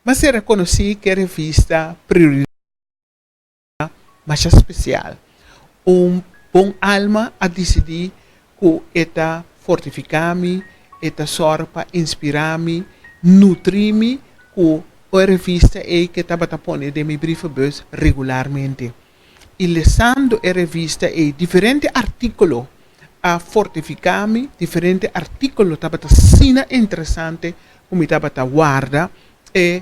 Mas se reconheci que a revista Prioridade mais especial. Bom alma a decidir que eta fortificar-me, eta sorpa inspirar-me, nutrir-me, que a revista é que estava pondo de meu briefbus regularmente. E lesando a revista é diferente artículo a fortificar-me, diferente artículo estava sina interessante, como estava guarda e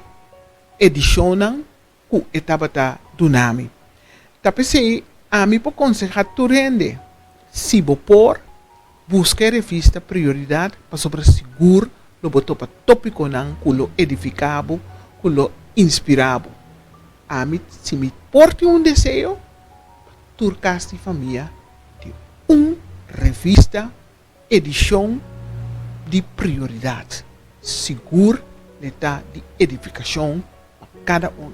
edicionam que estava dunami. Tapi se a mim por aconselhar tu rende, se vou por busca revista prioridade para sobre seguro lo botou para tópico não culo edificado, culo inspirado. A mim se me porte desejo, turcaste família de revista edição de prioridade, seguro está de edificação para cada um.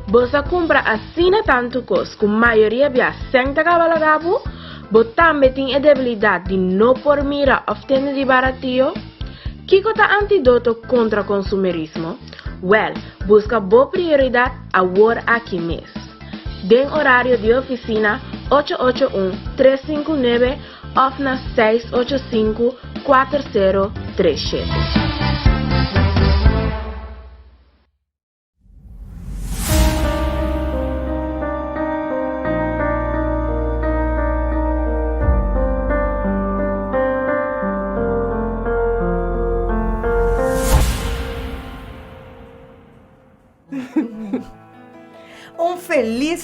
Você compra assim tanto cos, com maioria via senta cavalagabu, você também tem a debilidade de não por mira of tende de baratinho. Kiko tá antídoto contra consumerismo? Well, busca boa prioridade a war aqui mês. Den horário de oficina 881-359 off na 685-4037.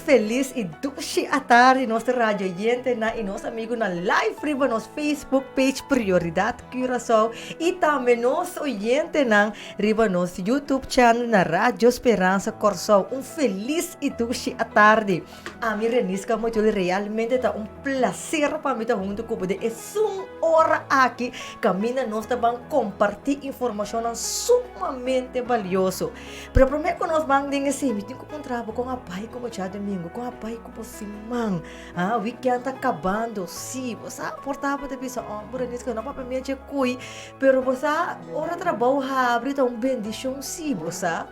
Feliz e doce à tarde nossa rádio oyente e nosso amigo na live riba nosso Facebook page Prioridade Curaçao e também nosso oyente na riba nosso YouTube channel na Rádio Esperança Corsao. Feliz e doce à tarde. A mim Renisca muito realmente tá prazer para mim estar junto com você. É uma hora aqui caminha nós também compartilhar informação sumamente valioso. Para mim que nós vamos assim, me tenho que encontrar com a pai como já domingo, com a pai como simão. O weekend tá acabando, sim. Você portava de vista, por isso que não para mim é coi, pero você hora trabalho abre tá bendição sim, você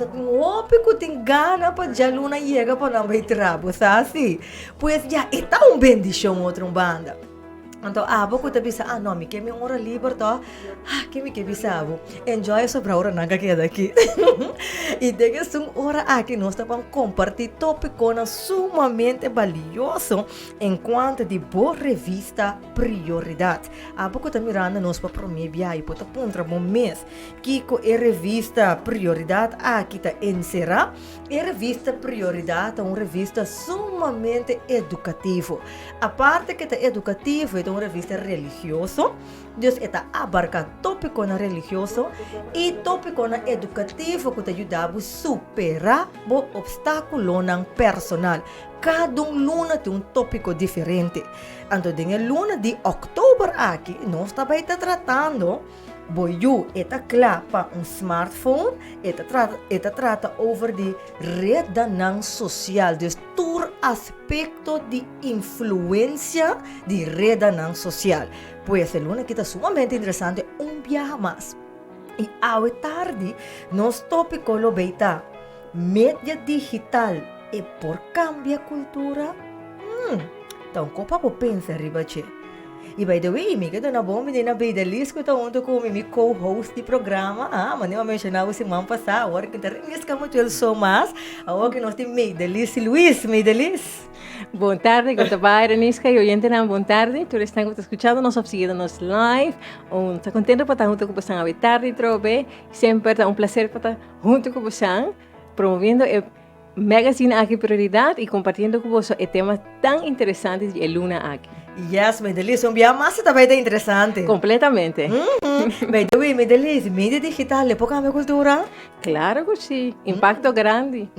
tem ópico tem gana para já luna chega para não vai trabalhar, assim. Pois já está bendição outra banda. Então, pouco te bisa, não, me quer hora livre, tá? Que me quer bisa, enjoy sobre a hora nanga que é daqui. E daí uma hora aqui nós estamos compartilhando tópico sumamente valioso enquanto de boa revista Prioridade. Pouco te mirando nós para prometer e para pontra um mês que com a revista Prioridade aqui está encerrada. A revista Prioridade é uma revista sumamente educativa. A parte que está educativa é uma revista religiosa. Deus está abarca tópico religioso e tópico educativo que te ajuda a superar o obstáculo personal. Cada luna tem tópico diferente. Então, na luna de outubro aqui, nós estamos tratando Boiu eta klapa smartphone, eta trata over de rede social, dus tur aspecto de influência de rede social. Pues el lunes que está sumamente interesante, viaje más. E ao tarde, nos tópico lo beita, mídia digital e por cambia cultura. Então, copa po pensa ribache. E by the way, me quedo na bom menina Beidelis que estou junto com meu co-host do programa. Mas eu mencionava semana passada, agora que está muito ele só mais. Agora que nós temos Beidelis e Luiz, Beidelis. Boa tarde, goodbye, Renisca e oyente na boa tarde. Tu estás escutando nos seguindo-nos live. Estou contente por estar junto com você a tarde, trobe. Sempre é prazer para estar junto com você, promovendo o Magazine aqui Prioridade e compartilhando com você temas tão interessantes de Luna aqui. Yes, Medelis, viaje más também é interessante. Completamente. Medelis, mídia digital, ¿le puedo cambiar cultura? Claro que sim, impacto grande.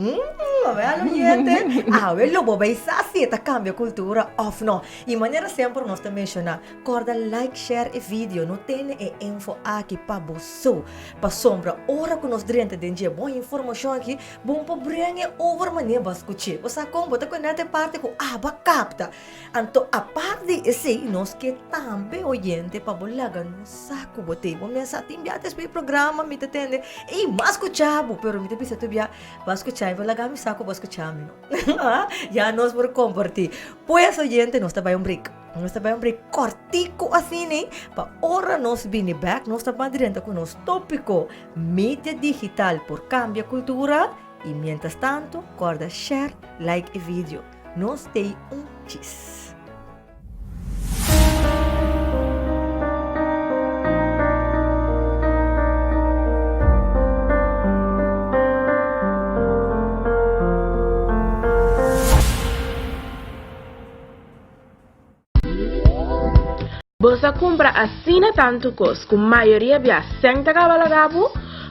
Vean, oyente. A ver, lo veis así, esta cambia cultura, of no. Y maneira sempre nós te mencionar, corda like, share e vídeo, não tem info aqui para você, para sombra, ora que nós drente de dia, boa informação aqui, bom para brincar over maneira para escutar. Você como botar com nessa parte com aba capta. Então, a parte desse, nós que também oyente para bolaga no saco botei, vou mensar tem biates para programa, me entende? E mas escuchavo, pero me te pisa tu bia, vai escuchar, vou lagar me saco, vou escuchar me. Já nós por compartir. Pues oyente, nós trabalhamos break. Nós trabalhamos break cortico assim, né? Para hora nós vir back, nós trabalhamos dentro com nosso tópico mídia digital por cambia cultura. E mientras tanto, corda share, like e vídeo. Nós tem cheese. Você compra assina tanto cos, com maioria via senta cavalagabo,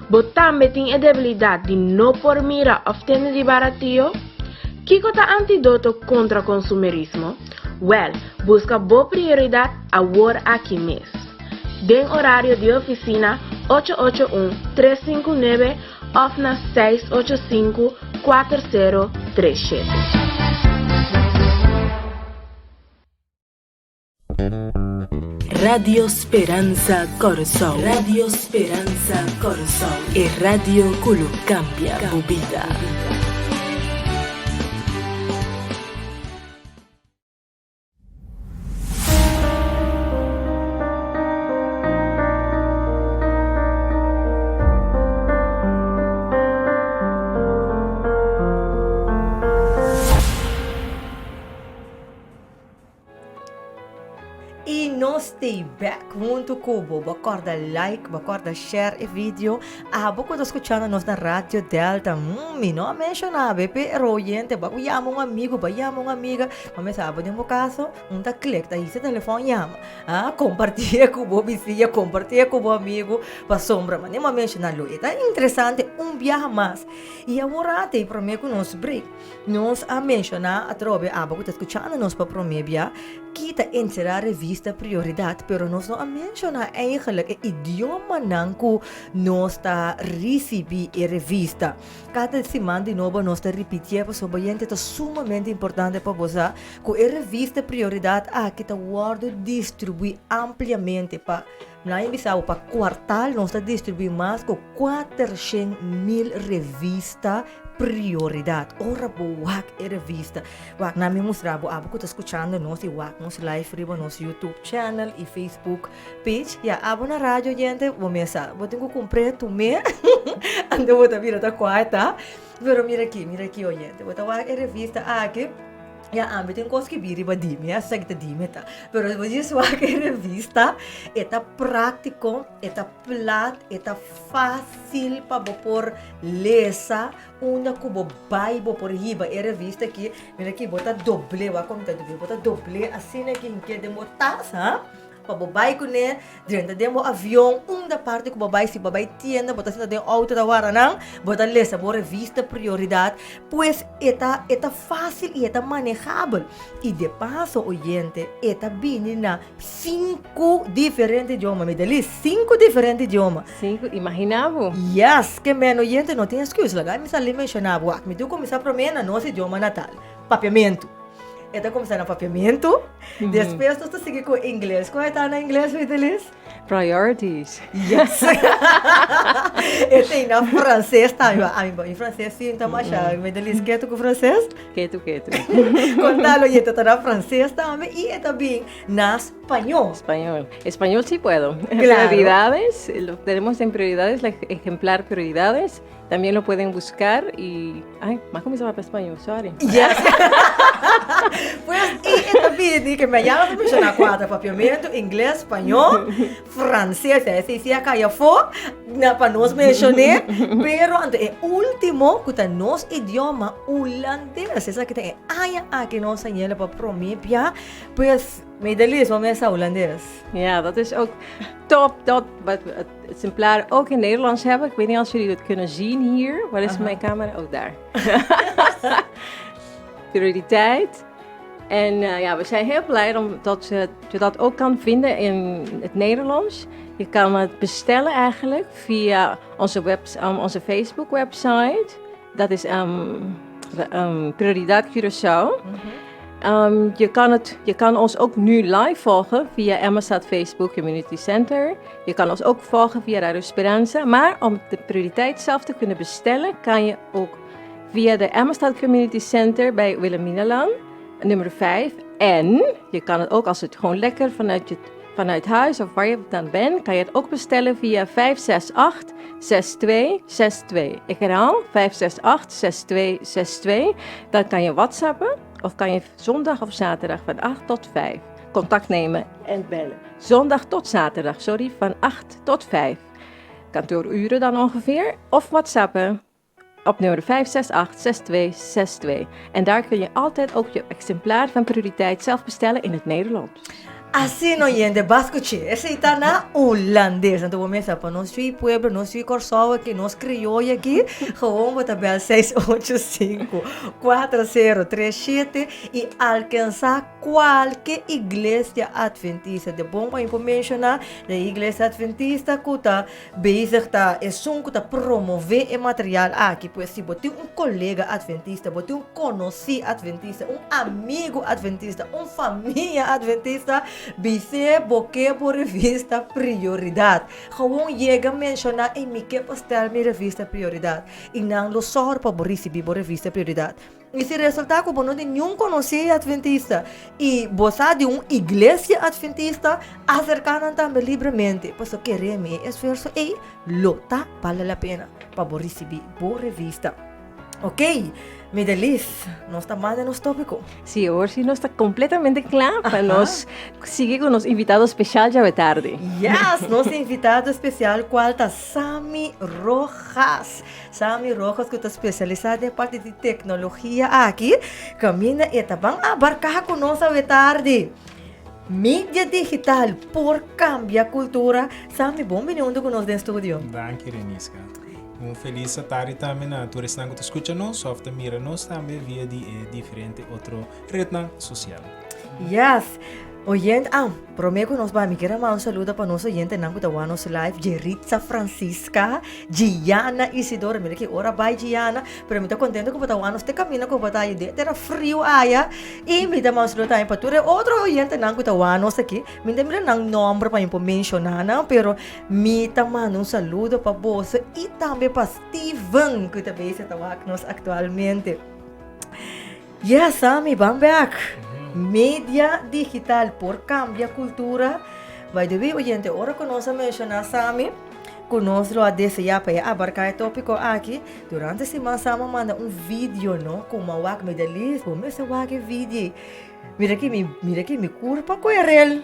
mas também tem a debilidade de não por mira obter de barato. Que é antídoto contra o consumerismo? Well, busca boa prioridade a war aqui mesmo. Den horário de oficina 881-359 ou na 685-4037. Radio Speranza Corazón. Radio Speranza Corazón. E radio culo cambia tu vida. Stay back junto com o bacorda like, bacorda share e vídeo. Quando escutando nós na Rádio Delta, me não mencionava, pero oyente, llama um amigo, llama uma amiga, mas sabe de um caso, tá clique, aí seu telefone llama, compartilha com o vizinho, compartilha com o amigo, para sombra, mas não mencionar-lo, é interessante, viaje mais. E agora tem para mim que nós break, nós a mencionar, a trobe, quando escutando nós para prometer, kita entrar a revista prioridade, pero nós não menciona eigenlijk o idioma nanku nós está receber a revista. Cada semana de novo nós está repetir, pois o bem é sumamente importante para você que a revista prioridade kita guarda distribuir ampliamente para na emissão para quartal nós está distribuir mais que 400,000 revistas prioridade. Ora boak e revista. Wak nami mostrabo abo ko escuchando nos e wak nos live riba nos YouTube channel e Facebook page. Ya abo na rádio gente, vou mesa. Vou ter que comprar tu me. Ando vou tá vira tá quarta. Pero mira aqui, oyente. Vou tá wak e revista aqui. Ya ambito tem coisa que vira ba dime, ya sagita dime tá. Pero vou dizer wak e revista, eta prático, eta plat, eta fácil para por lesa. Una cubo baibo por riba e revista que mira aqui bota doble wa como tá doble bota doble assim aqui em que demo taça para bobai com né dentro demo avião da parte que bobai se bobai tienda bota assim dentro auto da hora não bota lesa por revista prioridade pues eta fácil e eta manejável e de passo oyente eta bem na 5 diferentes idiomas me dali 5 diferentes idiomas 5, imaginava? Yes, que menos oyente não tem excuse lá me sali mencionava me tu começar para mim na nosso idioma natal papiamento Eta começar no papiamento, depois tu seguir com inglês. Qual é tá na inglês, Vitalis? Priorities. Yes. E tem na francês também. Em francês sim, tá mais chato. Vitalis, quer tu com francês? Quieto. Contalo, e tá na francês também e também na espanhol. Español sí puedo. Claro. Prioridades, lo tenemos en prioridades, ejemplar prioridades. También lo pueden buscar y... Ay, más comenzaba para español, sorry. Yes. Pues, e também que me llama para mencionar 4 papiamento, inglês, espanhol, francês, esse se acaba for, para nós mencionar, pero ante o último, que tá nos idioma holandês, essa que tem aqui nós señala para promepia, pues Medelis, wat mensen Hollandees. Ja, dat is ook top. Dat wat we het exemplaar ook in Nederlands hebben. Ik weet niet of jullie het kunnen zien hier. Waar is mijn camera? Oh, daar. Prioriteit. En ja, we zijn heel blij dat je dat ook kan vinden in het Nederlands. Je kan het bestellen eigenlijk via onze Facebook website. Dat is Prioridad Curaçao. Je kan ons ook nu live volgen via Amistad Facebook Community Center. Je kan ons ook volgen via Radio Esperanza. Maar om de prioriteit zelf te kunnen bestellen, kan je ook via de Amistad Community Center bij Wilhelminalaan, nummer 5. En je kan het ook, als het gewoon lekker vanuit huis of waar je dan bent, kan je het ook bestellen via 568-6262. Ik herhaal, 568-6262. Dan kan je WhatsAppen of kan je zondag of zaterdag van 8 tot 5 contact nemen en bellen. Zondag tot zaterdag, van 8 tot 5. Kantooruren dan ongeveer. Of WhatsAppen op nummer 568-6262. En daar kun je altijd ook je exemplaar van prioriteit zelf bestellen in het Nederlands. Assim no yende bascoche, esse está na holandês. Então vamos começar para nós pueblo, nós Corsol aqui, nós crioulo aqui. Gewoon wat tabel 685-4037 e alcançar qualquer igreja adventista. De bom para mencionar, da igreja adventista que está bezig, tá, é que está promover o material aqui. Pois se você um colega adventista, você um conhecido adventista, um amigo adventista, uma família adventista, Bice boque por revista prioridade. Gewoon chega a mencionar em mim que postar minha revista prioridade. E não lo só para receber por revista prioridade. E se resultar que não tem nenhum conhecido adventista e você de uma igreja adventista, acercar também livremente. Por isso queremos esforço e lota vale a pena para receber por revista. Ok? Medelis, nós estamos en nuestro tópico. Sí, ahora sí no está completamente claro. Nos sigue con los invitados especiales ya de tarde. Yes, nosso invitado especial qual está Sami Rojas. Sami Rojas que está especializado em parte de tecnologia aqui. Camina e está bem abarcar conosco de tarde. Mídia digital por cambiar cultura. Sami, bom vindo conosco no estúdio. Danke, Reniska. Feliz tarde também na todos que estão escutando, ou mira nós também via diferente outro rede social. Yes. Oyente, prometo que nós vamos querer mandar saludo para nosso oyente na Cutawanos Live, Jeritza Francisca, Giana Isidora, mira que hora vai Giana, pero me está contento que Cutawanos te camina com batalha de era frio aí, e me dá mais saludo também para tu, outro oyente na Cutawanos aqui, me dá não nome para mencionar, não, pero me está mandando saludo para você e também para Steven, que também está com nós atualmente. Yes, Sami, I'm back. Mídia digital por cambia cultura. By the way, oyente, ahora conoce mencionar Sami, conosco a desejar para abarcar el tópico aqui. Durante a semana, Sami manda vídeo, ¿no? Como a wak medalis, como esse wak vídeo. Mira aqui, mi curva com real.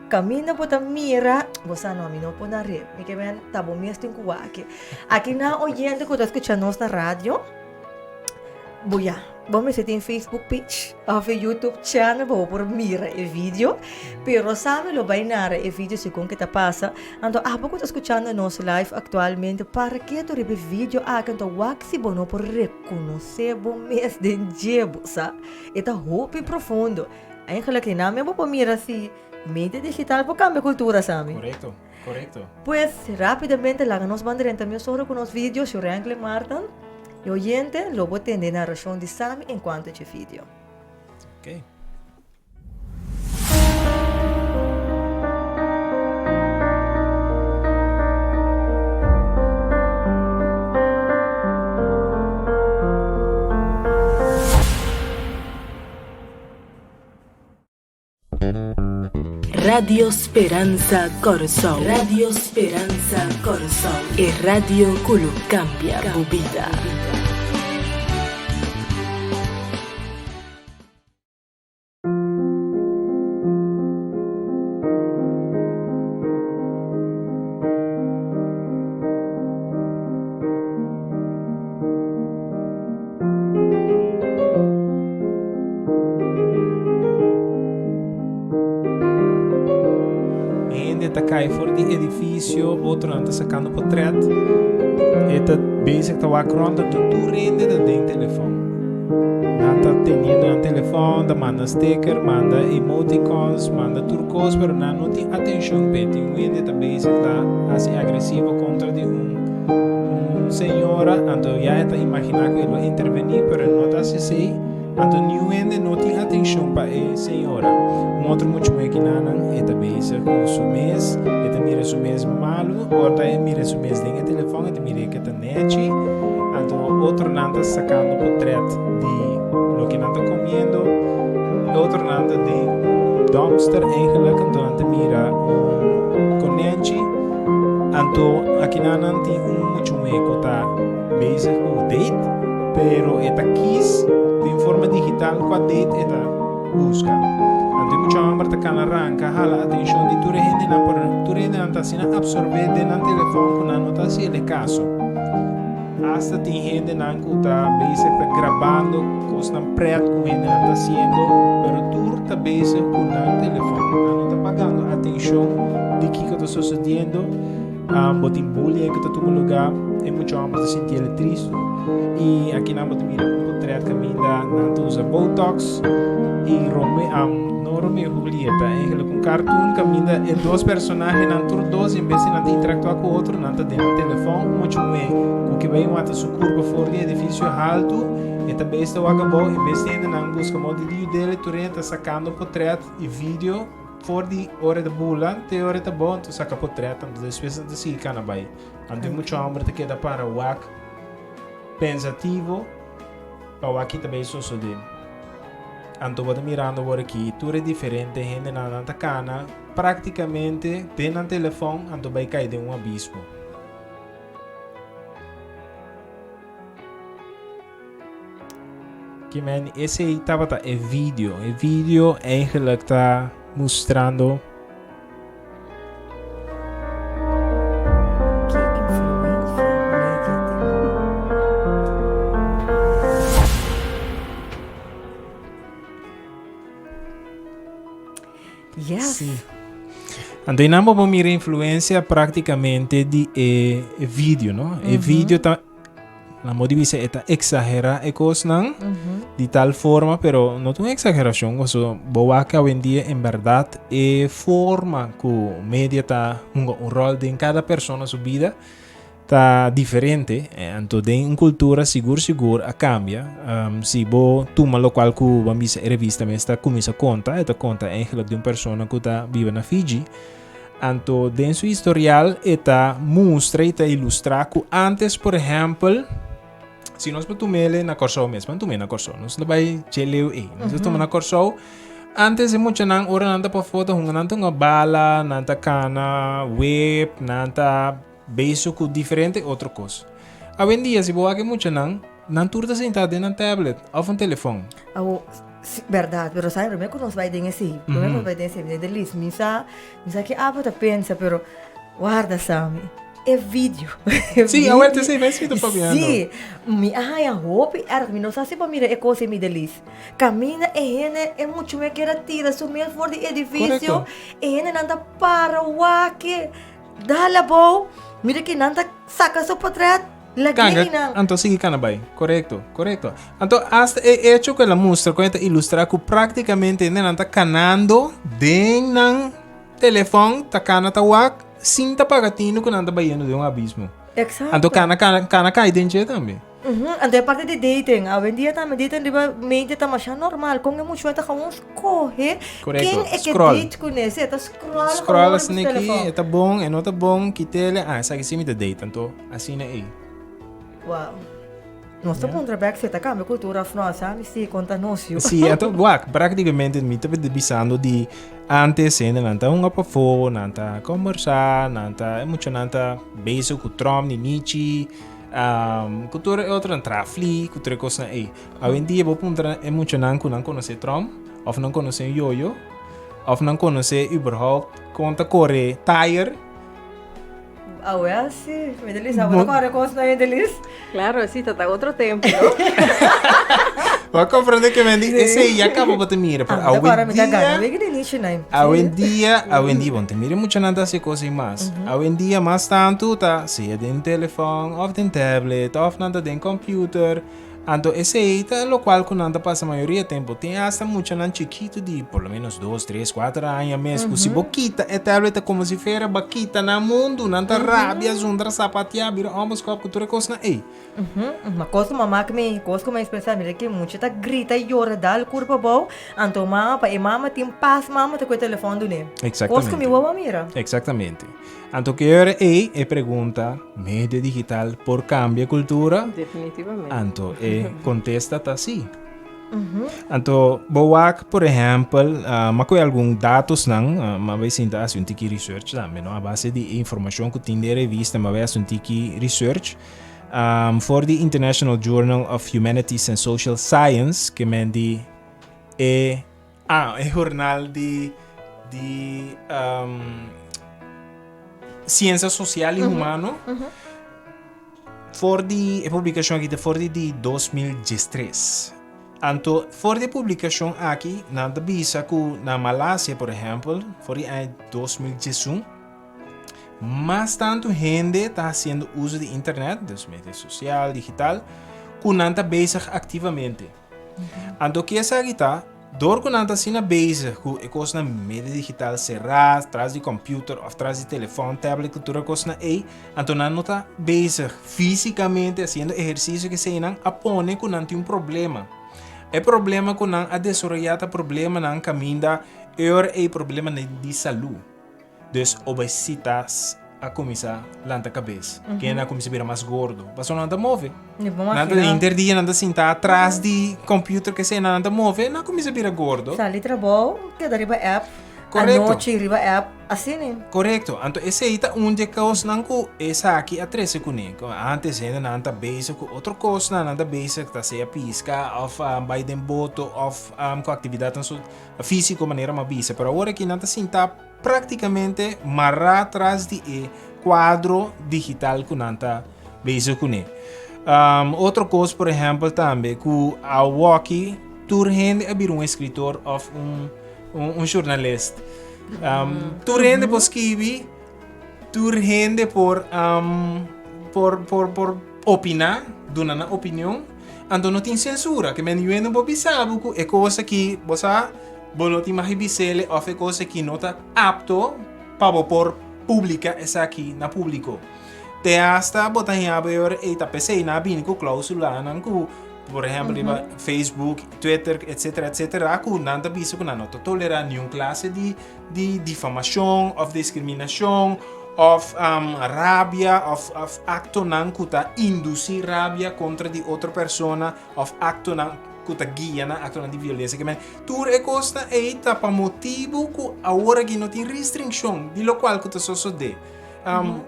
Camina por mira, você não me não pode rir. Me que ven, tá bom mesmo com wak. Aqui na oyente que está escutando na rádio. Boia. Vamos ter Facebook page, of YouTube channel, vamos por mira o vídeo, pero sabe lo bainar o vídeo según que te pasa. Então, pouco está escutando nosso live atualmente, para que tu rebe vídeo então waxi bono por reconhecer bom mês de jebo, sa? Eta hope profundo. Eigenlijk que não me vou mira se mídia digital por cambia cultura, sabe? Correcto. Pues rapidamente lá nos bandeira também sobre com os vídeos, o Rangle Martin. E oyente, lo vou ter na narração de Sami enquanto este vídeo. Ok. Radio Speranza Corsol. Radio Speranza Corsol. E radio que cambia a vida. rende está cai for de edifício, outro anda sacando portrait. Eta basic tá wacronda tu rende da den telefone. Nanta teniendo un telefone, da manda sticker, manda emoticons, manda turcos, pero não tem atenção peti. Rende tá basic tá assim agressivo contra de senhora, então já está imaginar que ele vai intervenir, pero não tá assim. Então new rende não tem atenção para a senhora. Outro muito mais que nada, eta basic com su mês, eta mira su mês malo, outra mira su mês den telefone, eta mira que tá net. Então outro nanda sacando portrait de lo que nanda comendo, outro nanda de dumpster eigenlijk, então nanda mira conenchi. Então aqui nanda tem muito meio tá basic com date, pero eta quis de forma digital com a date eta busca. Então muito amor tá can arranca, hala atenção de tu rende na por tu rende nanda sina absorver de na telefone com nota se ele caso. Hasta tem gente que está gravando coisas não preto com gente está haciendo, pero tu está basic com o telefone, não está pagando atenção de que está sucedendo, botem bullying que está todo lugar, é muito amor se sentir triste e aqui não botem mira um portrait caminha, não usa botox e Romeo e Julieta, ele com cartoon caminha e dois personagens não tur dois em vez de não interactuar com o outro, não está dentro do telefone, muito bem. Que vem uma sua curva fora de edifício alto e também está o acabou em vez de não busca o modelinho dele tu está sacando portrait e vídeo fora de hora da bula te hora da bom tu saca portrait então depois de se cana vai ando muito amor te queda para o ac pensativo para o aqui também sucede ando vou mirando por aqui tu é diferente gente na cana praticamente tem no telefone ando vai cair de um abismo. Que man, esse aí é vídeo. O vídeo eigenlijk está mostrando Que influência média. Yes. sim. Então, não vamos mirar influência praticamente de vídeo, não? O vídeo está la modivisa eta exagera e cosnan de tal forma, pero no es una exageración, o sea, boa que hoy en día en verdad forma que media está un rol de en cada persona su vida está diferente, entonces en cultura seguro a cambia. Si vos toma lo cual que vamos a revista me está comienza conta, esta conta eigenlijk de una persona que está vive en Fiji. Entonces, en su historial, esta muestra y esta ilustra que antes, por ejemplo, si nós tomamos na Corsou mesmo, tomamos na Corsou, nós não vai cheleu nós tomamos na Corsou. Antes é muito não, ora nanta para foto, nanta uma bala, nanta cana, web, nanta beijo com diferente outra coisa. Hoje em dia, se você aqui muito não turta sentado na tablet ou no telefone. Sí, verdad, pero sabes, primero nos va a ir así, primero nos va a ir así, de lis, misa que te pensa, pero guarda, Sammy. É vídeo. Sim, a outra se vai para ver. Sim, me a roupa, me não sabe para mirar é coisa me delis. Camina é muito me que tira, sumir fora de edifício, anda para o aqui, dá la boa, mira que nanda saca seu portrait. Então sigue canabai, correto. Então hasta é hecho que la muestra cuenta ilustrar que praticamente não está canando den telefone, tá cana tá wak, sim tá pagatino que não está baiano de um abismo. Exato. Então cana cai dentro também. Ante a parte de dating, hoje em dia também dating mente tá mais normal, com é muito tá com escorre. Quem é que date com esse? Tá scroll assim aqui, tá bom, não tá bom, que tele, essa aqui sim me date, então assim é. Wow. Nós estamos contra back se tá a cultura afroasa, se conta nosso. Sim, então, praticamente me estava divisando de antes, não tá um apafo, não tá conversar, não tá muito não tá beijo com Trump, Nietzsche, cultura é outra trafli, cultura coisa aí. Hoje em dia vou perguntar é muito não conhecer Trump, ou não conhecer Yoyo, ou não conhecer überhaupt conta correr tire. Ah, sí, me delis, ahora corre cosas de delis. Claro, sí, está otro tiempo, ¿no? Vai compreender que mendi esse aí acaba botar mira, pero Anda para me hoje gana, dia, vem que início né. hoje dia, bom, tem mira muito nada se coisa mais. Hoje dia mais tanto tá, se é den telefone, ou den tablet, ou nada den computer. Então, esse aí tá lo qual quando anda passa a maioria do tempo, tem hasta muito nan chiquito de por lo menos 2, 3, 4 anos mesmo. Se boquita é tablet como se fera baquita na mundo, nanta rabia, zundra sapatia, vira ambos copo cultura coisa na ei. Mas coisa mamá que me expressar mira que muito tá grita e chora dal curva bom, então mama tem paz mama tá com o telefone do né. Exatamente. Coisa que me uva mira. Exatamente. Então, que hora é pergunta, mídia digital por cambia cultura? Definitivamente. Então, contesta tá assim. Então, boak, por exemplo, mas alguns dados não, mas vai ser assim um tiki research também, não? A base de informação que tem de revista, mas vai ser um tiki research. For the International Journal of Humanities and Social Science, que mendi é jornal de ciência social e humano. For the publicação aqui for de 2013. Então, for the publicação aqui, na bisa que na Malásia, por exemplo, for de 2011, mas tanto gente está fazendo uso de internet, das mídias sociais, digital, que não está bezig ativamente. Então, que essa aqui está, door que não está sendo bezig com a coisa na mídia digital, será atrás de computador, ou atrás de telefone, tablet, cultura, coisa na aí, então não está bezig fisicamente fazendo exercício que se não apone que não tem um problema. É problema que não a desenvolver problema não caminha, é problema de saúde. Dus obesitas a começar a cabeça. Quem a começa a virar mais gordo. Mas não anda move. Nada de interdia, nada sentar atrás de computador que se não anda move, não começa a virar gordo. Sali trabalho, que dariba app. Correcto. A noite riba app, assim né. Correcto. Então, esse aí tá onde que os não que essa aqui a 13 com ele. Antes ainda não anda basic com outra coisa, não anda basic, tá seja pisca, ou vai de boto, ou com atividade física, maneira mais bisa. Pero agora que não tá sentar praticamente marrar atrás de quadro digital que não tá basic com ele. Outra coisa, por exemplo, também, que a walkie, tu rende a vir escritor ou um jornalista. Tu rende por escrever, tu rende por opinar, dar uma opinião, então não tem censura, que me não vou pensar, é coisa que você não tem mais bisele, ou é coisa que não está apto para por publicar essa aqui na público. Te hasta botar em aberto e tá pensei na bem com cláusula, não com por exemplo, Facebook, Twitter, etc., que não bisa que não tolerar nenhuma classe de difamação, ou discriminação, ou rabia, ou acto não que está induzir rabia contra de outra pessoa, ou acto não que está guia na acto de violência. Que tudo é coisa aí tá para motivo que agora que não tem restrição, de lo qual que está sucedendo.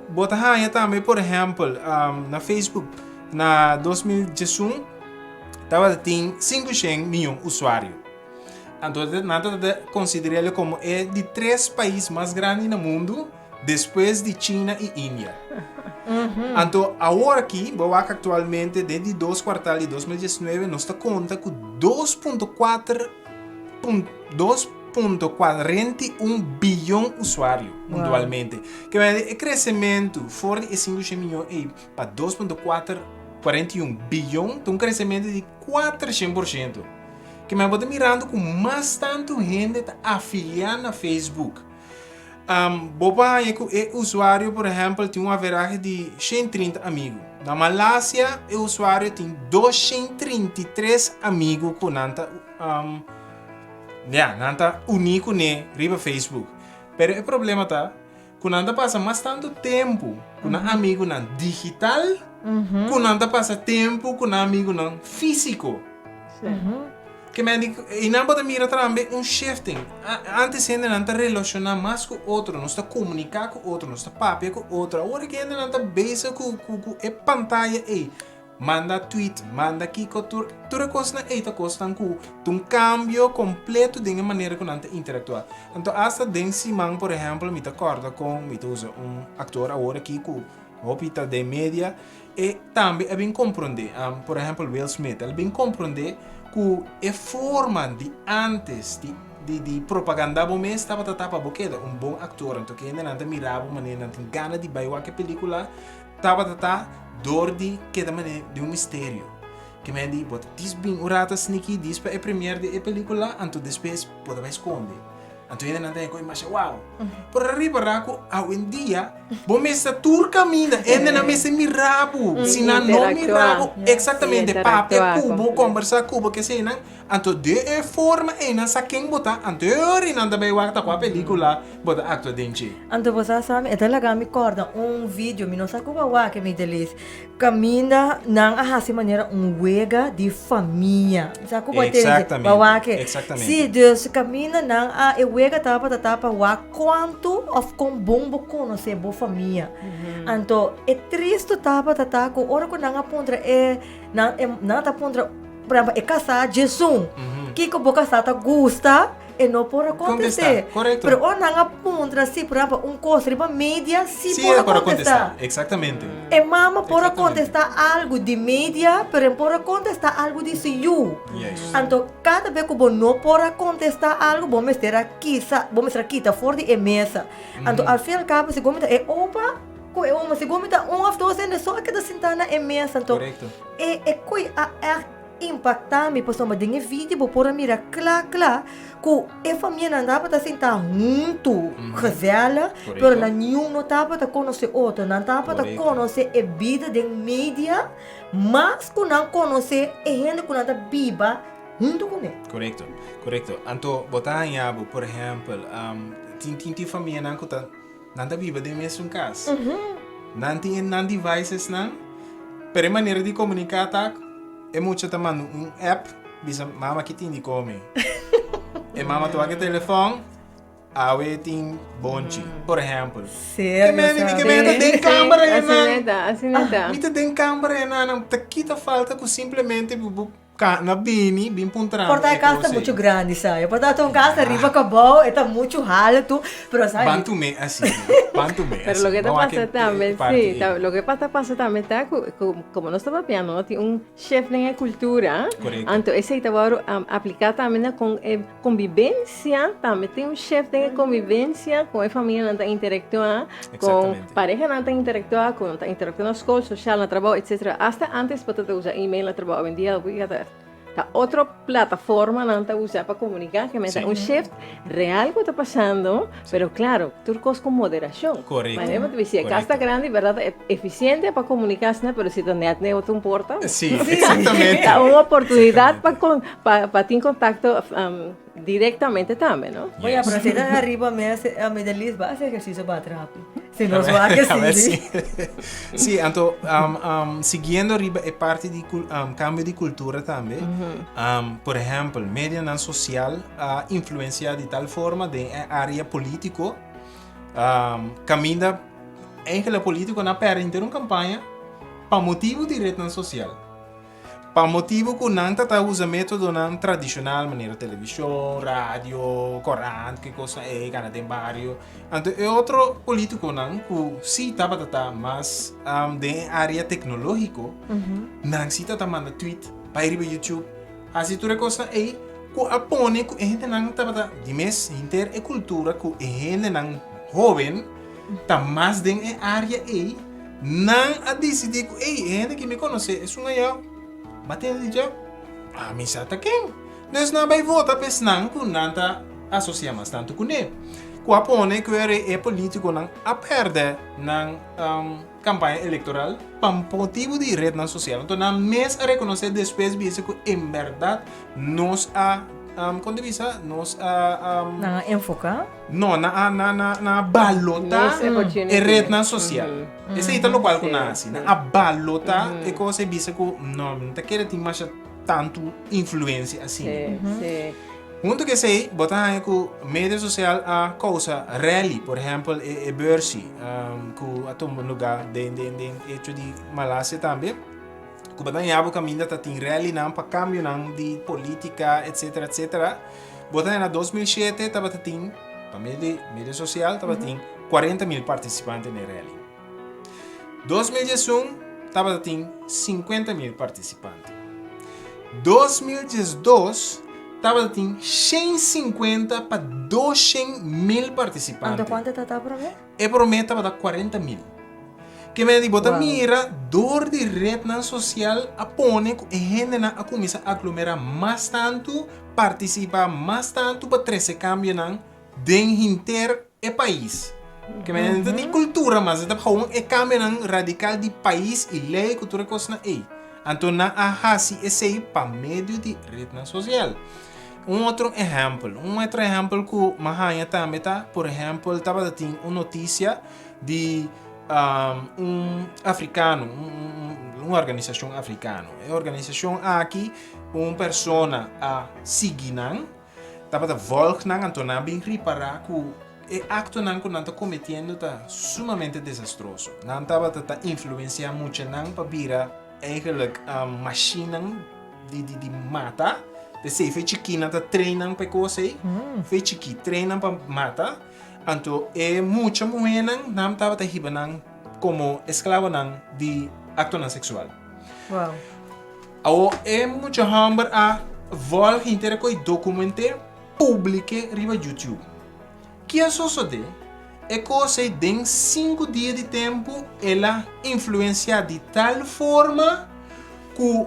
Bota aí também, por exemplo, na Facebook, na 2018, tem 500 milhões de usuários. Então, nada de considerar ele como de 3 países mais grandes no mundo, depois de China e Índia. Então, agora aqui, atualmente, desde 2 quartais de 2019, nós está conta com 2,41 bilhão de usuários mundialmente. Que é crescimento fora de 500 milhões para 2,41 bilhão, tem um crescimento de 400%. Que me bota mirando com mais tanto gente afiliada na Facebook. Boba é usuário, por exemplo, tem uma averagem de 130 amigos. Na Malásia, o usuário tem 233 amigos com nanta único ne riba Facebook. Pero o problema tá, quando anda passa mais tanto tempo com amigo na digital, quando anda passa tempo com amigo na físico. Que me digo, e não pode mirar também shifting. Antes ainda não está relacionar mais com outro, não está comunicar com outro, não está papel com outro. Agora que ainda não está base com a pantalla aí. Manda tweet, manda aqui com tu coisa na eita coisa com um cambio completo de maneira que não está interactuar. Então, hasta den Simão, por exemplo, me acorda com me usa ator agora aqui com hospital de média e também é bem compreender. Por exemplo, Will Smith, ele bem compreender que é forma de antes de propaganda bom mês estava tapa boqueda bom ator então que ainda não mirava maneira não tem gana de bailar que película estava dor de que da maneira de mistério que me diz bota diz bem urata sneaky diz para a premiere de película anto depois pode esconder anto ainda não tem coisa mais uau por arriba raco ao em dia bom mês tour caminha ainda não me se mirabo se não mirabo exatamente papel cubo conversar cubo que se não anto de forma e não saquem botar anterior e não também wata com a película bota acto dente Anto você sabe, é talaga me corda vídeo, me não sabe como que me delis. Caminha não a maneira wega de família. Sabe como exatamente. Exatamente. Se Deus caminha não a wega tapa wa quanto of com bombo conhecer boa família. Anto é triste tapa com ora que não aponta não tá aponta para casar Jesus. Que boca sata gusta e não pode acontecer. Correto. Pero o não aponta se por exemplo coisa riba mídia se pode pode contestar. Exatamente. E mama pode contestar algo de mídia, pero pode contestar algo de you. Então cada vez que você não pode contestar algo, vamos estar aqui tá fora de mesa. Então ao fim e ao cabo se comenta é opa uma segunda of dois é só que da sentana é mesa. Então é coi impactar-me, pessoal, mas tem vídeo, vou pôr a mira claro, que a família não dá para sentar junto, casela, mas nenhum não dá para conhecer outro, não dá para conhecer a vida da mídia, mas que não conhecer a gente que não está viva junto com ele. Correto. Então, botar em abo, por exemplo, tem família não está viva de mesmo caso. Não tem devices, não, pero maneira de comunicar, tá? É muito também app, bisa mama que tem de comer. E mama toca o telefone, a tem bonde, por exemplo. Sério? Que me tem câmera assim não dá. Me tem câmera não, tá quita falta que simplesmente na bini, bem puntrando. Porta a casa muito grande, sabe? Porta a casa arriba acabou, está muito alto, pero sabe? Bantume assim. Pero lo que te pasa también, sí, lo que pasa también está como no estaba piano, tiene chef de cultura, entonces ese estaba aplicado también con convivencia, también tiene chef de convivencia con familia que interactúa, con pareja que interactúa, con interactúa en escuela, social, en trabajo, etc. Hasta antes para usar email en trabajo, hoy en día tá outra plataforma não está usando para comunicar que me dá chef real que está passando, pero claro, turcos com moderação. Correto. Mas se a casa está grande, verdade, é eficiente para comunicar, pero se a net não te importa. Sim, exatamente. É uma oportunidade para ter contato diretamente também, não? Oye, pero si estás arriba, me delis, va a hacer ejercicio para atrás. Si nos va a que sí. Sí, então, seguindo arriba é parte de cambio de cultura também. Por exemplo, mídia não social influencia de tal forma de área político, caminha em que o político não perde uma campanha para motivo de rede social. Para motivo que não está usando método não tradicional, maneira televisão, rádio, corante, que coisa é, cara tem barrio. Então é outro político não que se estava mas de área tecnológica, não se está mandando tweet para ir para YouTube. Assim tudo coisa é que apone que a gente não está de mês inter e cultura que a gente não jovem está mais de área aí não a decidir que a gente que me conhece é um eu bater de job, me sata quem? Nós não vai votar para não que não está associado tanto com ele. Que apone que é político não a perder na campanha eleitoral para motivo de rede social. Então não mês a reconhecer depois que em verdade nós quando visa nós na enfocar? Não, na balota é rede social. Esse aí tá no qual que nasce, a balota é que você visa que não tá querendo ter mais tanto influência assim. Junto que sei, botar aí que mídia social a coisa rally, por exemplo, é Bercy, que a todo lugar de hecho de Malásia também. Que botar em abo caminho tá tem rally não para cambio não de política, etc. Botar na 2007 tava tem para mídia social tava tem 40,000 participantes na rally. 2011 tava tem 50,000 participantes. 2012 estava tem 150 para 200.000 participantes. Então quanto está para ver? E promete estava 40.000. Que me digo, mira, dor de rede social apone que a gente a começar a aglomerar mais tanto, participar mais tanto para trazer cambio dentro inter e país. Que me digo, de cultura, mas é um cambio radical de país e lei cultura coisa aí. Então na ahasi esse para meio de rede social. Outro exemplo que Mahanha também tá, por exemplo, estava tendo uma notícia de africano, uma organização africana. A organização aqui, uma pessoa a seguir, estava a voltar, então não bem reparar que o acto que não está cometendo está sumamente desastroso. Não estava a influenciar muito para virar eigenlijk máquina de mata. De sei, fez chiquina tá treinando para coisa, fez chiqui treinando para matar. Então é muita mulher não estava te ribanang como escrava de acto sexual. Wow. Ao é muita hamber a vol inteira coi documente publique riba YouTube. Que é só de é coisa em 5 dias de tempo ela influencia de tal forma que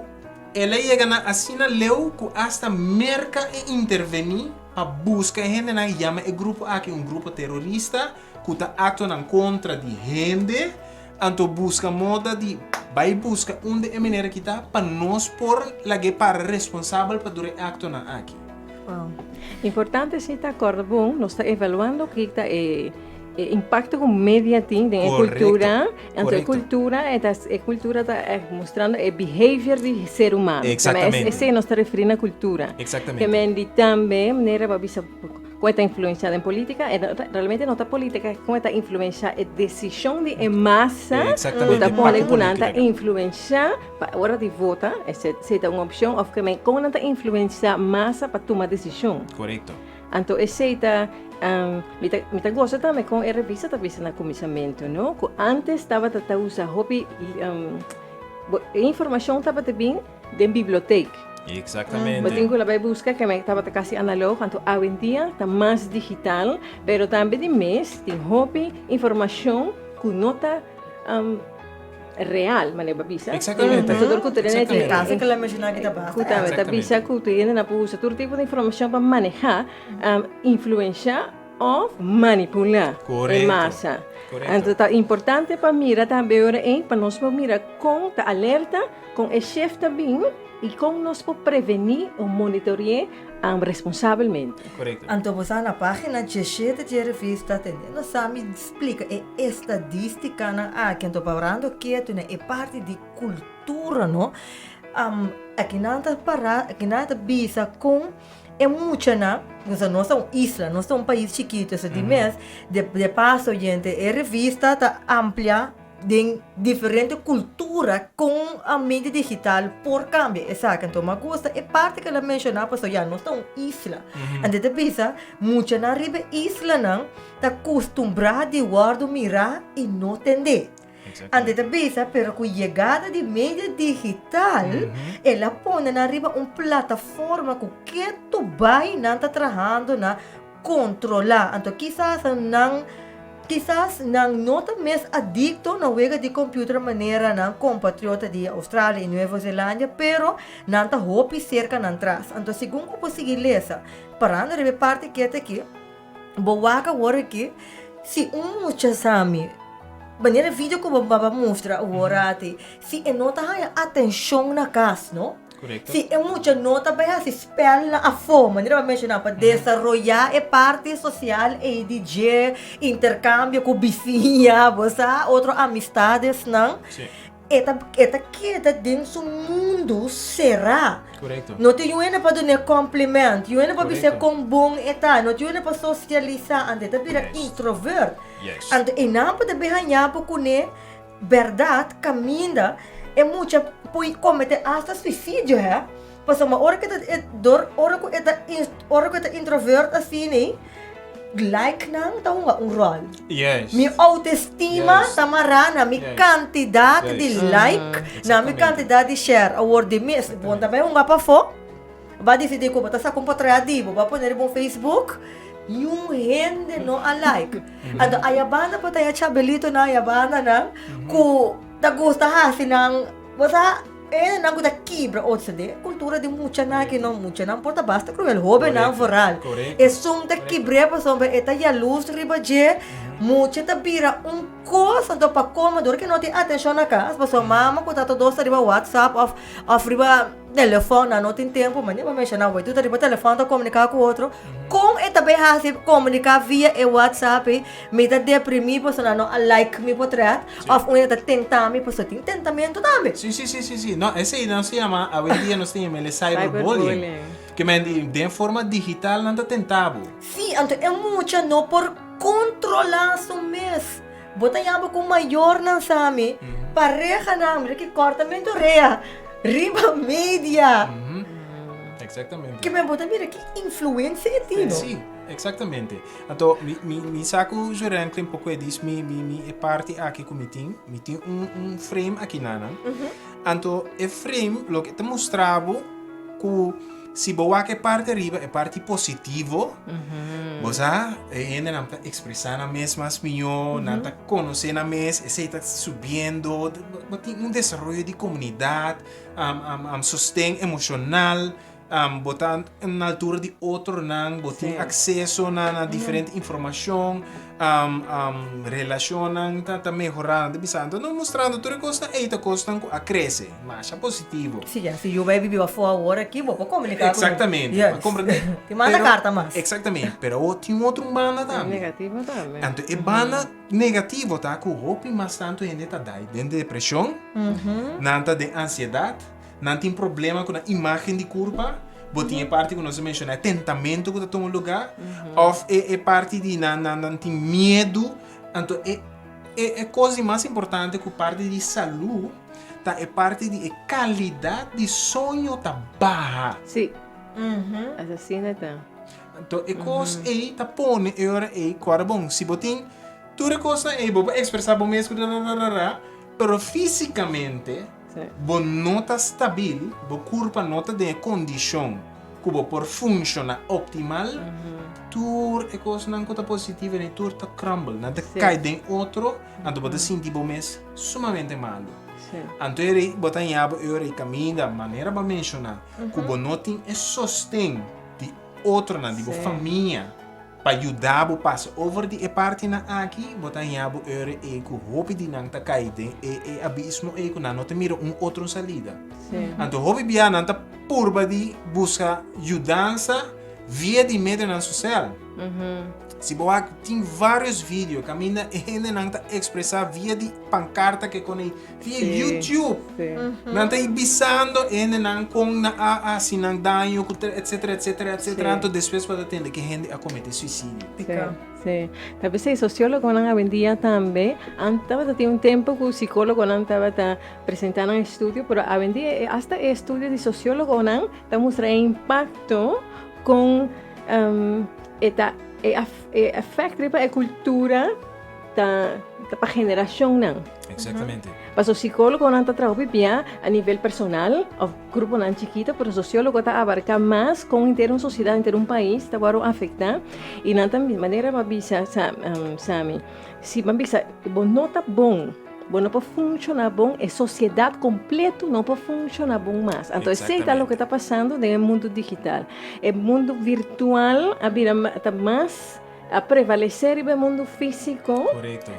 ela chega na assina leu que hasta merca e intervenir para buscar gente na chama o grupo aqui grupo terrorista que está actuando contra de gente, então busca moda de vai buscar onde é maneira que está para nós por la que para responsável para durante acto na aqui. Wow. Importante se está acordo bom, nós está evaluando que está impacto com media tem em cultura, então cultura está mostrando o behavior do ser humano. Exatamente. Esse nós está referindo à cultura. Exatamente. Que me também maneira para bisa com esta influência em política, realmente não está política, com esta influência a decisão de massa, está pode com esta influência para hora de votar, essa é uma opção, ou que com esta influência massa para tomar decisão. Correto. Então esse está me gosta também com a revista talvez no começamento, não? Que antes estava a usar hobby informação estava também da biblioteca. Exatamente. Mas tenho que vai buscar que estava quase analógico, então hoje em dia está mais digital, mas também de mês tem hobby informação que não está real, maneira bisa. Exatamente. Todo o que Exatamente. Caso que ela imagina que está basta. Está bisa que tu ainda não usa todo tipo de informação para manejar, influenciar ou manipular em massa. Então, é importante para mirar também para nós mirar com a alerta, com o chefe também e como nós podemos prevenir ou monitorear responsavelmente. Correto. Então, você na página 17 da revista tendendo a explica a estadística na que estou falando que é parte de cultura, não? Aqui não está bisa com é muito na nós somos isla, nós somos país chiquito, de mês de passo gente a revista está ampla de diferente cultura com a mídia digital por cambio, exato. Então, me gusta é parte que ela mencionava, porque já nós somos isla. Então, te pensa, muito na riba isla não está acostumbrado a guardar, mirar e não entender. Então, te pensa, pero com a chegada de mídia digital, ela põe na riba uma plataforma que tu vai não está trabalhando na controlar. Então, quizás não está mais adicto na wega de computer maneira na compatriota de Austrália e Nova Zelândia, pero não está hopi cerca na atrás. Então, segundo eu consegui ler, parando a parte que é aqui, boa agora que se mucha sami maneira vídeo que eu mostra agora se não está atenção na casa, não? Correcto. Si é muita nota para se espelha a forma, não vai mencionar para desenvolver a parte social e de intercâmbio com vizinha, você outras amizades, não? Sim. Eta queda dentro do mundo será. Correto. Não tem uma para dar cumprimento, não para ser com bom eta, não tem uma para socializar, ante tá vira introvert. Yes. Ante e não para ganhar por né verdade caminha é muito poi cometer hasta suicídio, é? Porque uma hora que tá introvert assim, né? like nang tahu un rol. Yes. Mi autoestima Yes. tamarana, mi Yes. quantidade Yes. de like, na mi Exatamente. quantidade de share, award de miss. Bom, também um mapa fo. Vai decidir como tá sa comparativo, vai pôr no Facebook. Yung gente no a like. Ado ayabana pa tayo chabelito na ayabana na ku ta gusta ha sinang basta nang kuda kibra otsede kultura de mucha na que não mucha não porta basta cruel hobe na foral. Correcto. É sum ta kibre pa sombe eta ya luz riba je mucha ta bira coisa do pa comador que não tem atenção na casa, mas mama ku ta todo riba WhatsApp of riba telefone, não tem tempo, mas nem vai mexer na tu tá riba telefone tá comunicar com o outro. Como é também assim comunicar via e WhatsApp, me tá deprimir, pois não a like me portrait, of um tá tentar me, pois tem tentamento também. Sí. No, ese no se llama, hoy en día no se llama el cyberbullying. Que me de forma digital não está tentado. Sim, então é muito não por controlar su mês. Bota yabo com maior não sabe, pareja não, que cortamento rea, riba media. Exactamente. Que me bota mira que influência é tino. Sì, exactamente. Então, mi saco giurante un poco disso, mi parte aqui com mi tem frame aqui nana. Então, o frame lo que te mostrava que se boa que parte arriba é parte positivo. Você ainda não está expressando a mesma minha, não está conhecendo a mesma, você está subindo, tem desenvolvimento de comunidade, sustento emocional. Botar na altura de outro não, botar acesso na diferente informação, relação tá melhorando, então não mostrando tudo coisa eita coisa a crescer, mas é positivo. Sim, se eu vai viver fora agora aqui, vou comunicar Exatamente. Yes. Te manda carta mas. Exatamente, pero tem outro banda também. Negativo também. Então, é banda negativo, tá? Que o mas tanto ainda tá daí, de depressão, nanta de ansiedade, não tem problema com a imagem de curva, botinha parte que nós mencionamos, tentamento que está no lugar, ou é parte de não tem medo, então é coisa mais importante que parte de saúde, tá? É parte de qualidade de sonho tá baixa. Sim. Assim tá. Então é coisa aí tá põe hora aí quando bom, se botin tudo coisa aí, vou expressar bom mesmo, pero fisicamente bo nota estável, bo curva nota de condição, que bo por funcionar optimal, tur é coisa não conta positiva nem tur tá crumble, nada cai de outro, então bo sentir bo mês sumamente malo. Então ele botar em abo ele caminha da maneira para mencionar, que bo notem é sostém de outro na de bo família. Para ajudar o passo over de parte na aqui, botar em abo ere e com hobby de não tá caído e abismo e com não tem miro outra salida. Então hobby bia não tá purba de buscar ajudança via de mídia social. Se boa tem vários vídeos que ainda não tá expressar via de pancarta que com via YouTube. Não tá ibisando ainda não com na se não danho etc. Então depois para atender que gente a cometer suicídio. Sim. Talvez o sociólogo não vendia também. Antes tinha tempo que o psicólogo não estava apresentando um estudo, mas a vendia hasta o estudo de sociólogo não está mostrando impacto com afecta a cultura da geração não. Exatamente. Mas o psicólogo não está trabalhando a nível personal, o grupo não chiquito, mas o sociólogo está abarcando mais com inteira uma sociedade, inteiro um país, está para afetar e não também maneira para bisa Sami. Se para bisa, não está bom. Não pode funcionar bom, a sociedade completa não pode funcionar bom mais. Então, isso é o que está passando no mundo digital. O mundo virtual está mais a prevalecer no mundo físico. Correto,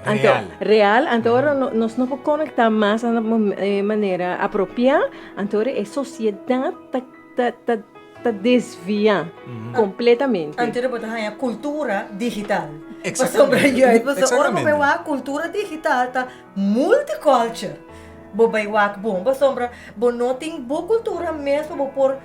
real. Então, agora nós não podemos conectar mais de maneira apropriada. Então, a sociedade está desviando completamente. Então, botar a cultura digital. Exatamente. Você olha a cultura digital, tá multicultural. Bobaiwak bom, sombra, não tem boa cultura mesmo, por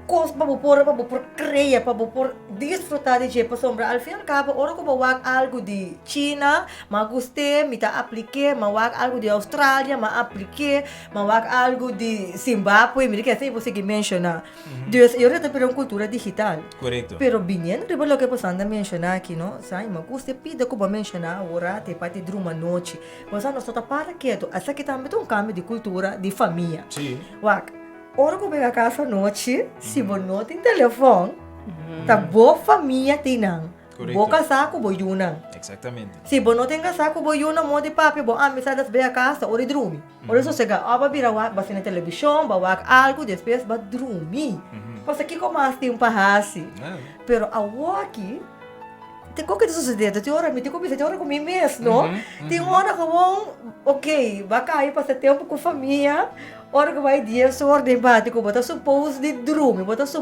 cos para por crear, para por desfrutar de jeito sombra. Al fin e al cabo, ora que bawag algo de China, mas gostei, me tá apliquei, mawag algo de Austrália, mas apliquei, mawag algo de Zimbabwe, me quer você que mencionar. Dus eu já tenho uma cultura digital. Correcto. Pero viniendo de lo que pues anda mencionar aqui, não? Sai, mas gostei pide que mencionar agora te parte de uma noite. Mas nós só tá para quieto, essa que também tem cambio de cultura, de família. Sim. Wak, ora que pega a casa à noite, se você não tem telefone, tá boa família tem não. Correto. Boa casaco, boa yuna. Exatamente. Se você não tem casaco, boa yuna, mo de papi, boa amizades bem a casa, ora dormir. Ora só chega, aba vira wak, basta na televisão, wak algo, depois ba dormir. Mas aqui como assim um parrasi. Pero a waki, tem qualquer suceder, tem hora, tem hora com mim mesmo, não? Tem hora que vão, ok, vai cair para ter tempo com a família. Ora que vai dia só ordem bate com bota supposed de dormir, você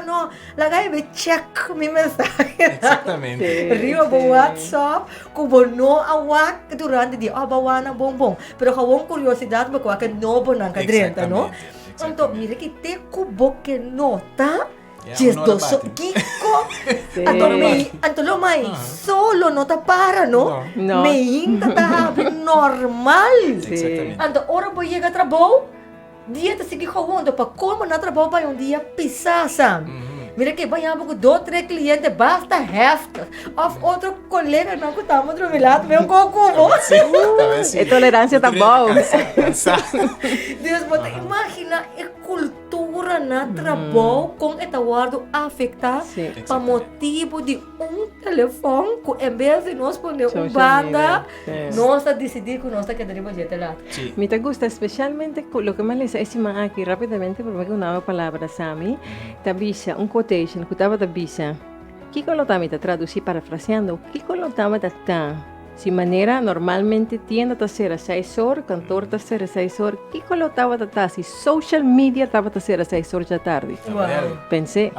não, lagay be check minha mensagem. Exatamente. Rio bo WhatsApp, kubo no awak durante dia, bawana bombom. Pero kawong curiosidade ba ko ka nobo nang kadrenta, no? Então, mira que te kubo que nota. Gesto so kiko. Antolo mai solo nota para no. No. Meing tatabi normal. Exatamente. Anto ora bo chega trabalho. Dia te sigi kawong pa como na trabalho ba um dia pisasa. Mira que banhava com 2, 3 clientes, basta hefta. Of outro colega não que estamos do meu lado, meu coco. É tolerância tá bom. Deus, bota, imagina a cultura na trabalho com esta guarda afetar para motivo de telefone que em vez de nós poner banda, nós decidir que nós queremos ir lá. Me te gusta especialmente lo que me les decía aquí rápidamente, porque me una palabra Sami, tabisa, un quotation, que estaba tabisa. ¿Qué lo tamita traducir parafraseando? ¿Qué lo tamita ta? Si manera normalmente tiende a ser a 6 horas, cantor a ser a 6 horas, ¿qué lo estaba ta? Si social media estaba a ser a 6 horas da tarde. Pensé.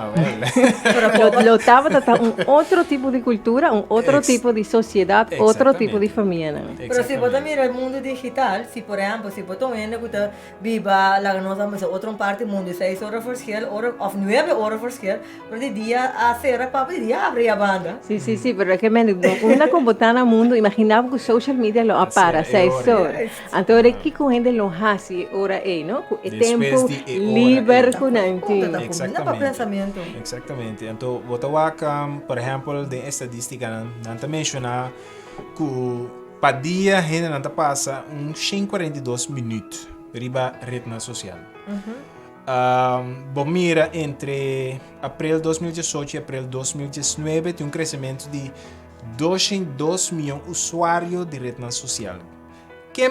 Lo estaba ta un otro tipo de cultura, un otro tipo de sociedad, otro tipo de familia. Pero si vos mira el mundo digital, si por ejemplo, si vos viene que viva la nossa outra parte do mundo, 6 horas verschil, of 9 horas verschil, pero de dia a ser para de dia abre a banda. Sí, pero es que una computadora mundo, imaginava que o social media lo apara 6 horas. Então, aqui com gente lo hace hora ¿no? É tempo livre com pensamento. Exatamente. Então, botawaka, por exemplo, de estadística, não menciona que para dia gente não passa 142 minutos riba rede social. Bom, mira, entre abril 2018 e abril 2019 tem crescimento de 202 milhões de usuários de rede social. Que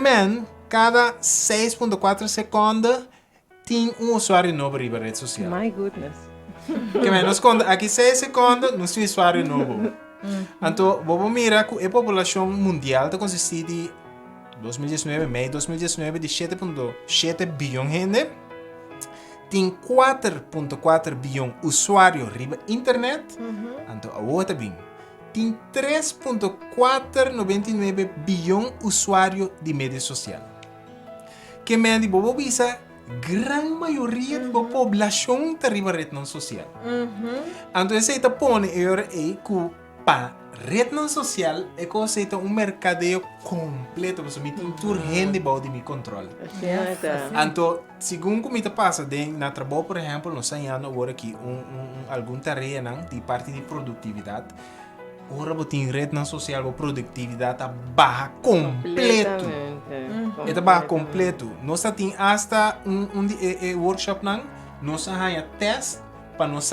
cada 6.4 segundos tem usuário novo na rede social. My goodness. Que aqui 6 segundos não tem usuário novo. Então, vamos mirar que a população mundial consiste de 2019, meio 2019, de 7.7 bilhões de gente. Tem 4.4 bilhões de usuários na internet. Então, a outra bem. Tem 3.499 bilhões de usuários de mídia social. Que me de bobo visa, grande maioria da população está na rede social. Então, você está pondo que para rede social é que você tem mercadeio completo, você tem tudo gente de meu controle. Então, segundo como passa na trabalho, por exemplo, nós estamos agora aqui algum terreno de parte de produtividade. Ora, tem rede social, a produtividade está barra completo. Está barra completo. Nós temos hasta workshop, nós temos teste para nós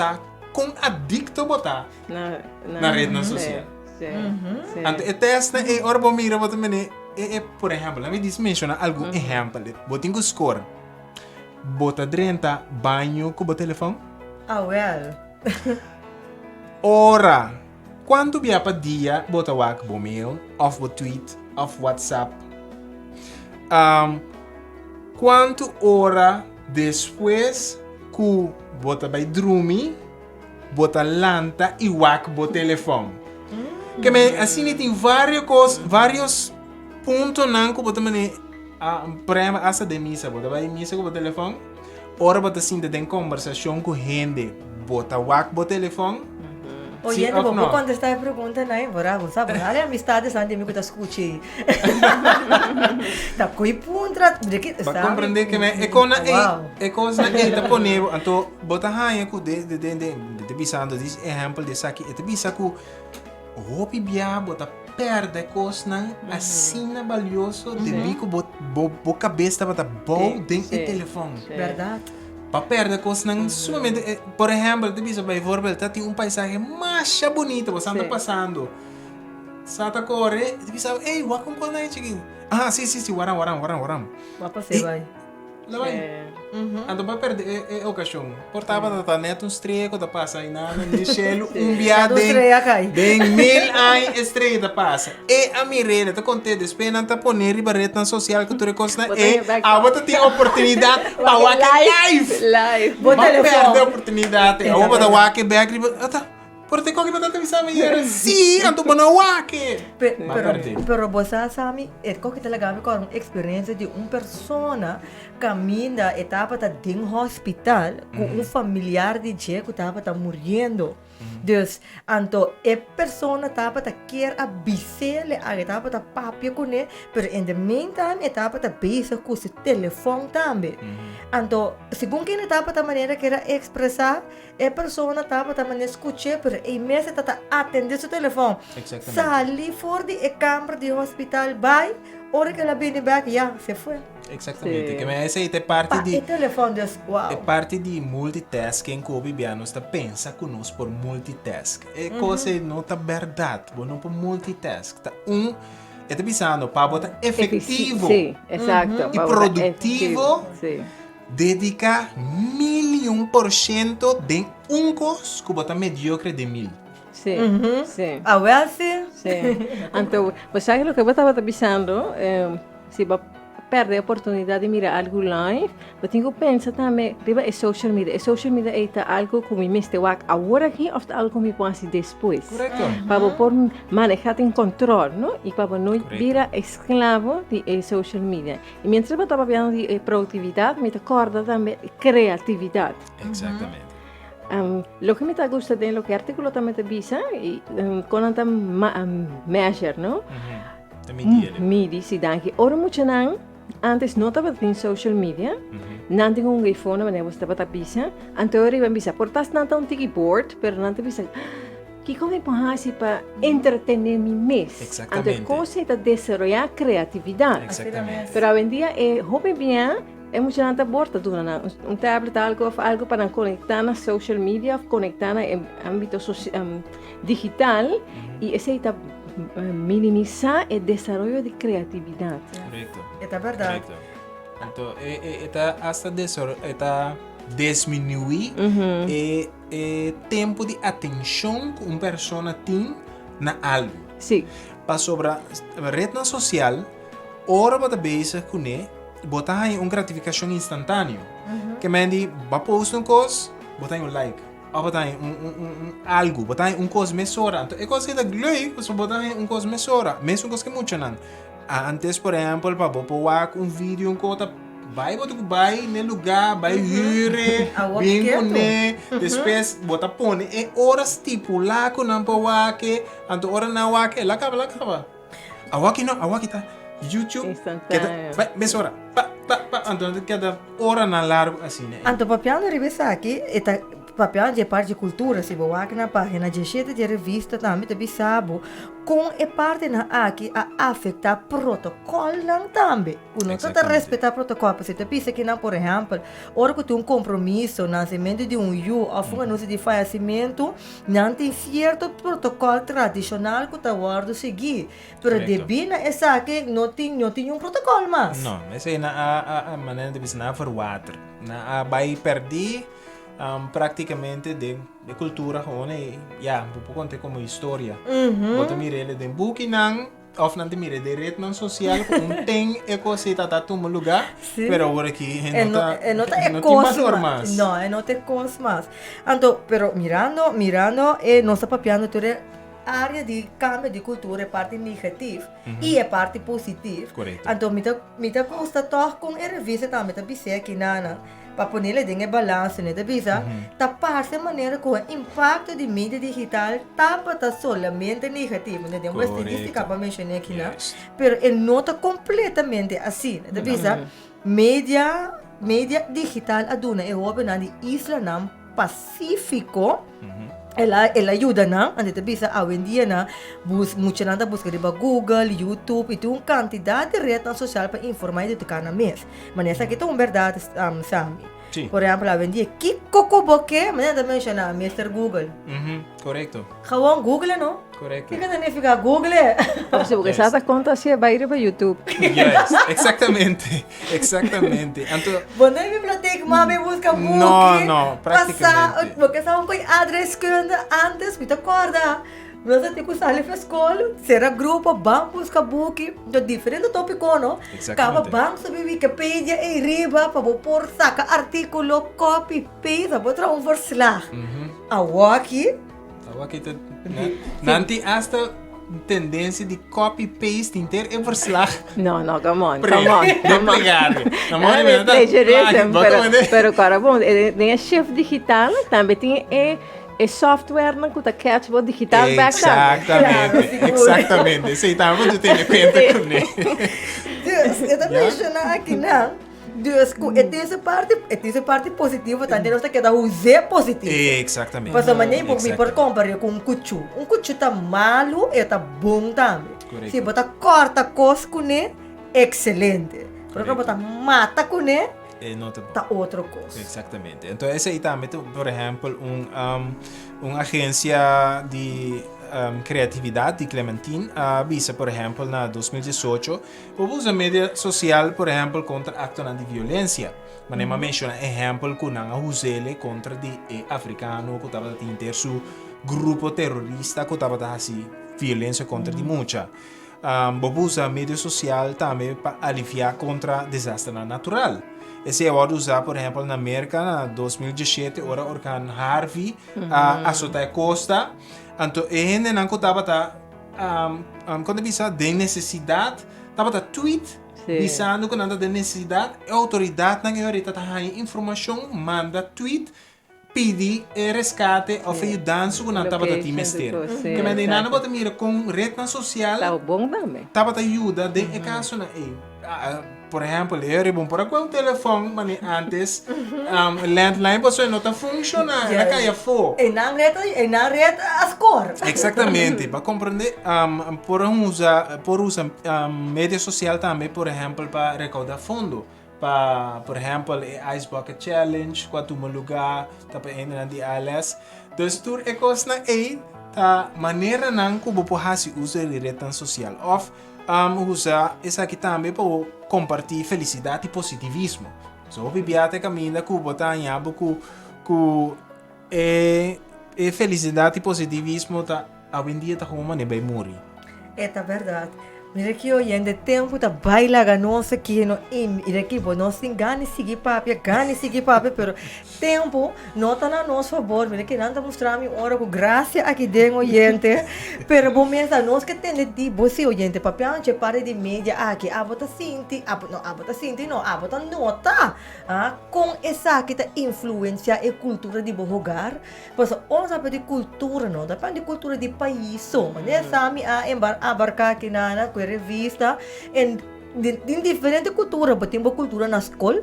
com adicto botar na rede social. Então, o teste é ora bom mira botar por exemplo, me diz menciona algum exemplo. Botem que score. Bota 30 banho com o telefone. Ora quanto via para dia, bota wak bo mail, of tweet, of WhatsApp. Quanto hora depois que bota vai dormir, bota lanta e wak bo telefone. Que assim tem vários pontos não que bota por exemplo, essa de missa, bota vai missa com o telefone. ora bota assim de conversação com gente, bota o telefone. Oyente, of vou no? contestar a pergunta, né? Bravo, sabe? Olha, amistades antes de mim que tá escutando. Tá coi puntra, Para compreender que é coisa é coisa é tá poner, então bota raia com de bisando diz exemplo de aqui, é bisa com roupa bia bota perde coisa não assim na valioso de bico bo cabeça bota bom dentro do telefone. Verdade. Para perder coisa não sumamente, por exemplo, de bisa vai exemplo, tá tem paisagem mais bonito, você anda passando. Sata corre, de bisa, ei, wa com quando é chiquinho. Ah, sim, waram. Vai passar, vai. Lá vai. Então vai perder o cachorro. Portava da neto estreia da passa aí na Michelle Tá estreia, cai. den 1000 anos estreia da passa. E a mirela tá contente despena tá poner ribareta na social que tu recosta e a outra tem oportunidade para o live. Live. Bom Vai perder a telefone. oportunidade. A outra da wake back por ter qualquer batata misa me sim, ando bom na wake. Pero você sabe, é que tá legal com uma experiência de uma pessoa caminha etapa tá dentro do hospital com um familiar de Diego que tá morrendo. Dus, então, a pessoa estava quer avisar a etapa tá papia com ele, pero in the meantime, etapa tá bezig com seu telefone também. Então, segundo que etapa tá maneira que era expressar, a pessoa estava tá maneira escutar, pero a mesa tá atender seu telefone. Sali fora de câmara de hospital, vai, hora que ela vem back, já, se foi. Exatamente, que essa aí é parte de O telefone, dus, wow. é parte de multitasking que o bibiano está pensa conosco por multitask. É coisa não tá verdade, não por multitask. Tá é pensando para botar efetivo Sim, exato. e produtivo. Sim. Dedica 1.000% de coisa que botar mediocre de 1000. Sim, sim. A Welsi? Sim. Então, você sabe o que eu estava pensando? Se você perde a oportunidade de mirar algo live, eu tenho que pensar também, riba é social media. Social media é algo que me meste agora aqui ou algo que me pode depois. Correto. Para poder manejar em controle, não? E para não virar escravo de social media. E mientras eu estava falando de produtividade, me acorda também criatividade. Exatamente. Lo que me está gustando de lo que artículo também te visa, con anta measure, ¿no? Midi, si danke. Ora mucho nan, antes não estava em social media, não tinha um iPhone, mas estava a visa. Ante ora iba visa, portas não tá tiki board, pero não te visa. Que como fazer para entretener mi mês? Exatamente. Ante coisa é desenvolver criatividade. Exatamente. Pero hoje em dia é hobby bem. É muito gente borda um tablet algo para conectar na social media, conectar no âmbito digital e esse está minimizar o desenvolvimento de criatividade. Correto. É verdade. Correto. Então, está hasta diminuir o tempo de atenção que uma pessoa tem na algo. Sim. Para sobre a rede social, ora para base com ele, botar aí uma gratificação instantânea. Que me diz, vai postar uma coisa, botar aí like. Ou botar aí algo, botar aí uma coisa mesora. Então, é coisa da glória, você botar aí uma coisa mesora. Mesmo coisa que muito não. Antes, por exemplo, para botar um vídeo, uma coisa, vai no lugar, vai hire, bem com depois botar põe. É horas tipo lá com não para que, então hora não que, lá acaba. Awaki não, awaki tá. YouTube, instantâneo. vai, mesora. Então, cada hora na largo assim, né? Então, papiando revista aqui, papiando de parte de cultura, se você aqui na página de cheia de revista também, te bisabo, com a parte na aqui a afetar protocolo também. Não está respeitar protocolo, porque te pensa que não, por exemplo, hora que tem um compromisso, nascimento de um yu, ou um anúncio de falecimento, não tem certo protocolo tradicional que está guardado seguir. Mas de bina essa aqui não tem um protocolo mais. Não, essa é a maneira de pensar for water. Na vai perder praticamente de cultura, onde já vou contar como história. Bota mire de book não, of não te mire de rede não social, tem ecosistema tá tudo lugar, pero agora aqui não tem valor mais. Não tem coisa mais. Então, pero mirando, nós está papiando toda área de cambio de cultura é parte negativa e é parte positiva. Correto. Então, me custa tocar com a revista também, tá pensei aqui, Nana. para ponerle em balanço, né? Da visa, tapar-se maneira com o impacto de mídia digital tapa tá solamente negativo, né? Tem uma estatística para mencionar aqui, né? Pero ele nota completamente assim, né? Da visa, mídia digital aduna é óbvio na isla nam Pacífico. Ela ajuda na, ande te bisa hoje em dia na muita nada busca riba Google, YouTube e tem uma quantidade de rede social para informar de cada mês. Mas essa aqui é uma verdade, Sami. Sim. Por exemplo, hoje em dia, que cocoboque, mas nada menciona Mr. Google. Correcto. Gewoon Google, não? Correcto. Que cada nem fica Google? Porque Yes. se dá conta se vai ir para YouTube. Yes, exactamente. Então, Quando a biblioteca, mami busca book. No, praticamente. Porque sabe que address que antes, me acorda. Nós temos que sair para a escola, será grupo, vamos buscar book, de diferente tópico, não? Cada vamos subir Wikipedia e riba para pôr saca artículo, copy, paste, para botar verslag. Aqui, nanti hasta tendência de copy-paste inteiro é verslag. No, come on. De plegário. Pero cara, bom, tem a chef digital, também tem software na kuta catchboard digital Exatamente. Esse tá muito tem conta com ele. eu também mencionar aqui, não? Deus, tem essa parte positiva, também nós temos que dar o Z positivo. Exatamente. Mas amanhã me por comparar com um cuchu tá malo e tá bom também. Se botar corta cosco né, excelente. Porque botar mata com né, tá outra coisa. Exatamente. Então esse aí também, por exemplo, uma agência de criatividade de Clementine avisa, por exemplo, na 2018, usa mídia social, por exemplo, contra actos de violência. Mas nem menciona exemplo que não usele contra de africano que estava a ter seu grupo terrorista que estava a fazer violência contra de muita. Usa mídia social também para aliviar contra desastre natural. Esse é o usar, por exemplo, na América, na 2017, o huracán Harvey azotó a costa. Então, a gente não estava quando bisa de necessidade, estava a tweet, dizendo que não de necessidade, a autoridade não ahorita tá informação, manda tweet, pede resgate ou ajudança que não estava a te mester. Que me diz, não pode mirar com rede social. Tá bom também. Estava a ajuda de caso na por exemplo, eu rebo por aqui o telefone, mas antes landline você não está funcionando, na caia fo. E na rede as cor. Exatamente, para compreender, por usar mídia social também, por exemplo, para recaudar fundo. Por exemplo, o Ice Bucket Challenge, quando um lugar está para entrar de ALS. Então, tu é coisa na a maneira não que você pode usar a rede social. Usar essa aqui também para compartilhar felicidade e positivismo. So, bibiate caminha que botar em abo que felicidade e positivismo tá hoje em dia tá como maneira bem morrer. É verdade. Mira que hoje em tempo tá baila ganosa aqui no aqui bom nós tem gane seguir papi, pero tempo não tá na nosso favor. Mira que não tá mostrando hora com graça aqui dentro oyente, pero bom mesmo nós que tem de você oyente papi anche para de mídia aqui abota sinti, abota nota, com essa que tá influência e cultura de bom lugar. Pois nós sabe de cultura não, depende de cultura de país, mas né sami abarcar aqui na revista em diferente cultura, botem cultura na escola,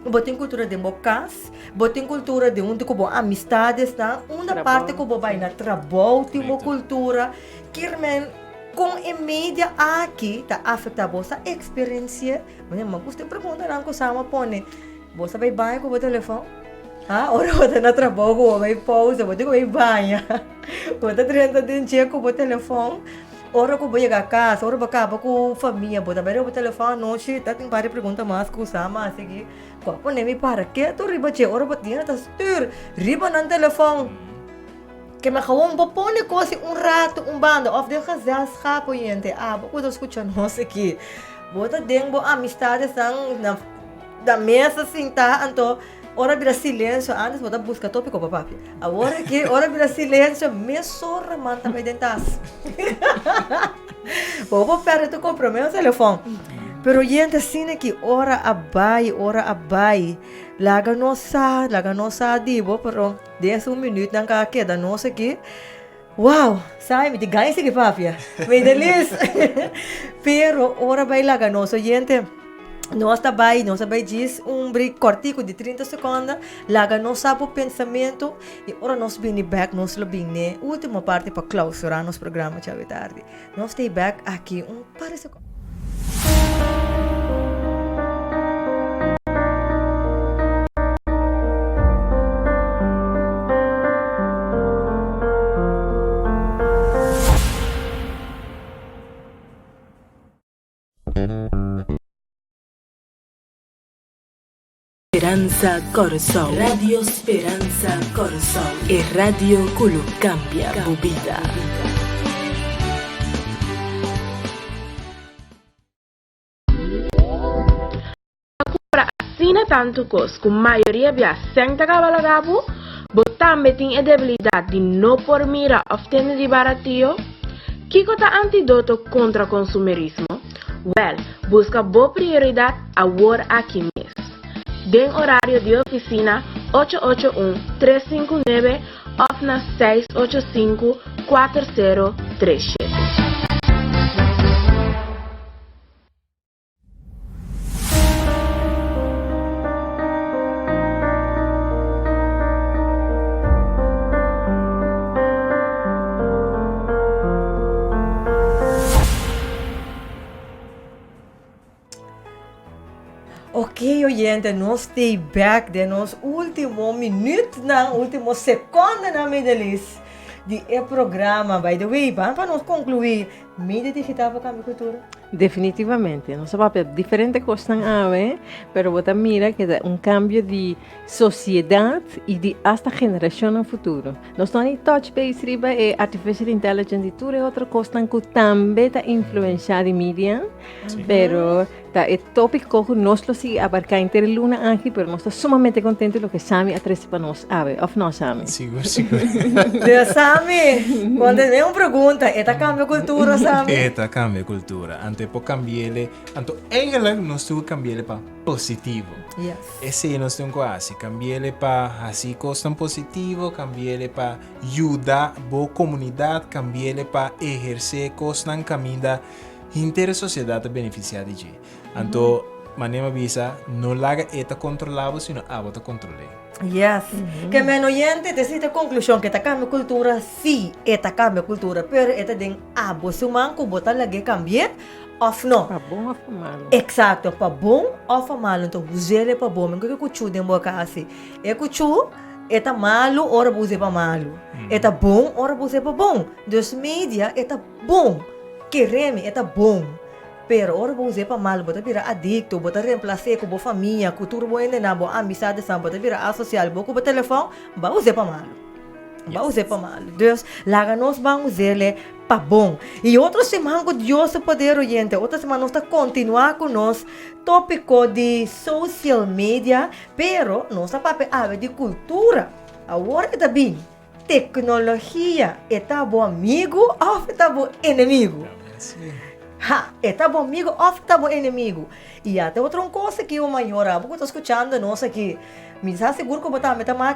botem cultura de casa, botem cultura de onde como amistades, tá? Uma parte como vai na trabalho, tem cultura que com a mídia aqui tá afeta a vossa experiência. Mas não gosto de perguntar não que sama pone. Você vai com o telefone? Ora você na trabalho, vai pausa, você vai banha. Você trenta de check com o telefone. Ora que eu vou chegar a casa, ora que eu acabo com a família, vou também o telefone à noite, tá tem várias perguntas mais que usamos, assim que, quando nem me para, que tu riba che, ora que tinha tá stir, riba no telefone, que me acabou pone coisa rato, bando, of de casal escapo gente, vou escutar nós aqui, bota dentro amistades da mesa assim tá, então ora vira silêncio, antes vou buscar tópico para papi. Agora que ora vira silêncio, me sorra manta vai dentas. Vou perder tu compromisso telefone. Pero gente assim que ora abai, laga nossa dibo, pero 10 minuto nang kakeda nossa aqui. Wow, sabe, me ganha esse papia. Me delis. Pero ora vai laga nossa gente. Nós vai diz break cortico de 30 segundos, laga nosso pensamento e ora nós vem back, nós bem última parte para clausurar nosso programa de tarde. Nós stay back aqui par de segundos. Speranza Corazón. Radio Speranza Corazón. E radio culo cambia vida. Assina tanto costo, com maioria via senta cavalagabu, botambe tem a debilidade de não por mira obtendo de baratinho. Kiko tá antídoto contra consumerismo? Well, busca boa prioridade a war aqui mesmo. Den horário de oficina 881-359 OFNA 685-4037. Ok, oyente, nós stay back de nos último minuto, na último segundo na Midelis de programa. By the way, para nós concluir, mídia digital para a cultura? Definitivamente, no sabe diferentes cosas pero vos mira que da cambio de sociedad y de hasta generación en futuro. No están touch base riba artificial intelligence y todo otra cosa que también está influenciada en media, pero el tópico que nos lo sigue abarca entre luna ángel, pero nos está sumamente contento de lo que Sami atrás para nos of no Sami. Seguro. De Sami, cuando me pregunta, ¿esta cambio cultura, Sami? Esta cambia cultura. Ante po cambiarle, anto eigenlijk nós tu cambiarle para positivo. Yes. Esse nós temos quase cambiarle para assim coisa positivo, cambiarle para ajudar boa comunidade, cambiarle para exercer coisa na caminho inteira sociedade beneficiada de. Anto maneira visa não larga eta controlável, sino abota controle. Yes. Que men oyente decide conclusión que esta cambio cultura sí, esta cambio cultura, pero esta den abo suman ko botar lagi cambiar of no. Para bom ou para malo? Exacto, para bom ou para malo. Então, usele para bom, porque kuchu den boa kasi. E kuchu eta malo, ora buse para malo. Eta bom, ora buse para bom. Dus media eta bom. Quereme eta bom. Pero ora buse para malo, bota vira adicto, bota reemplacer com boa família, cultura boa ainda na boa amizade samba, bota vira associado, boa com o telefone, ba use para malo. Ba use para malo. Dus, laga nós vamos usele para bom. E outra semana com Deus poder oyente, outra semana nós está continuar com nós tópico de social media, pero nós está para de cultura. Agora está bem. Tecnologia, está bom amigo ou está bom inimigo? Ha, está bom amigo ou está bom inimigo? E até outra coisa que o maior, porque estou escutando nós aqui, me está seguro que eu botar a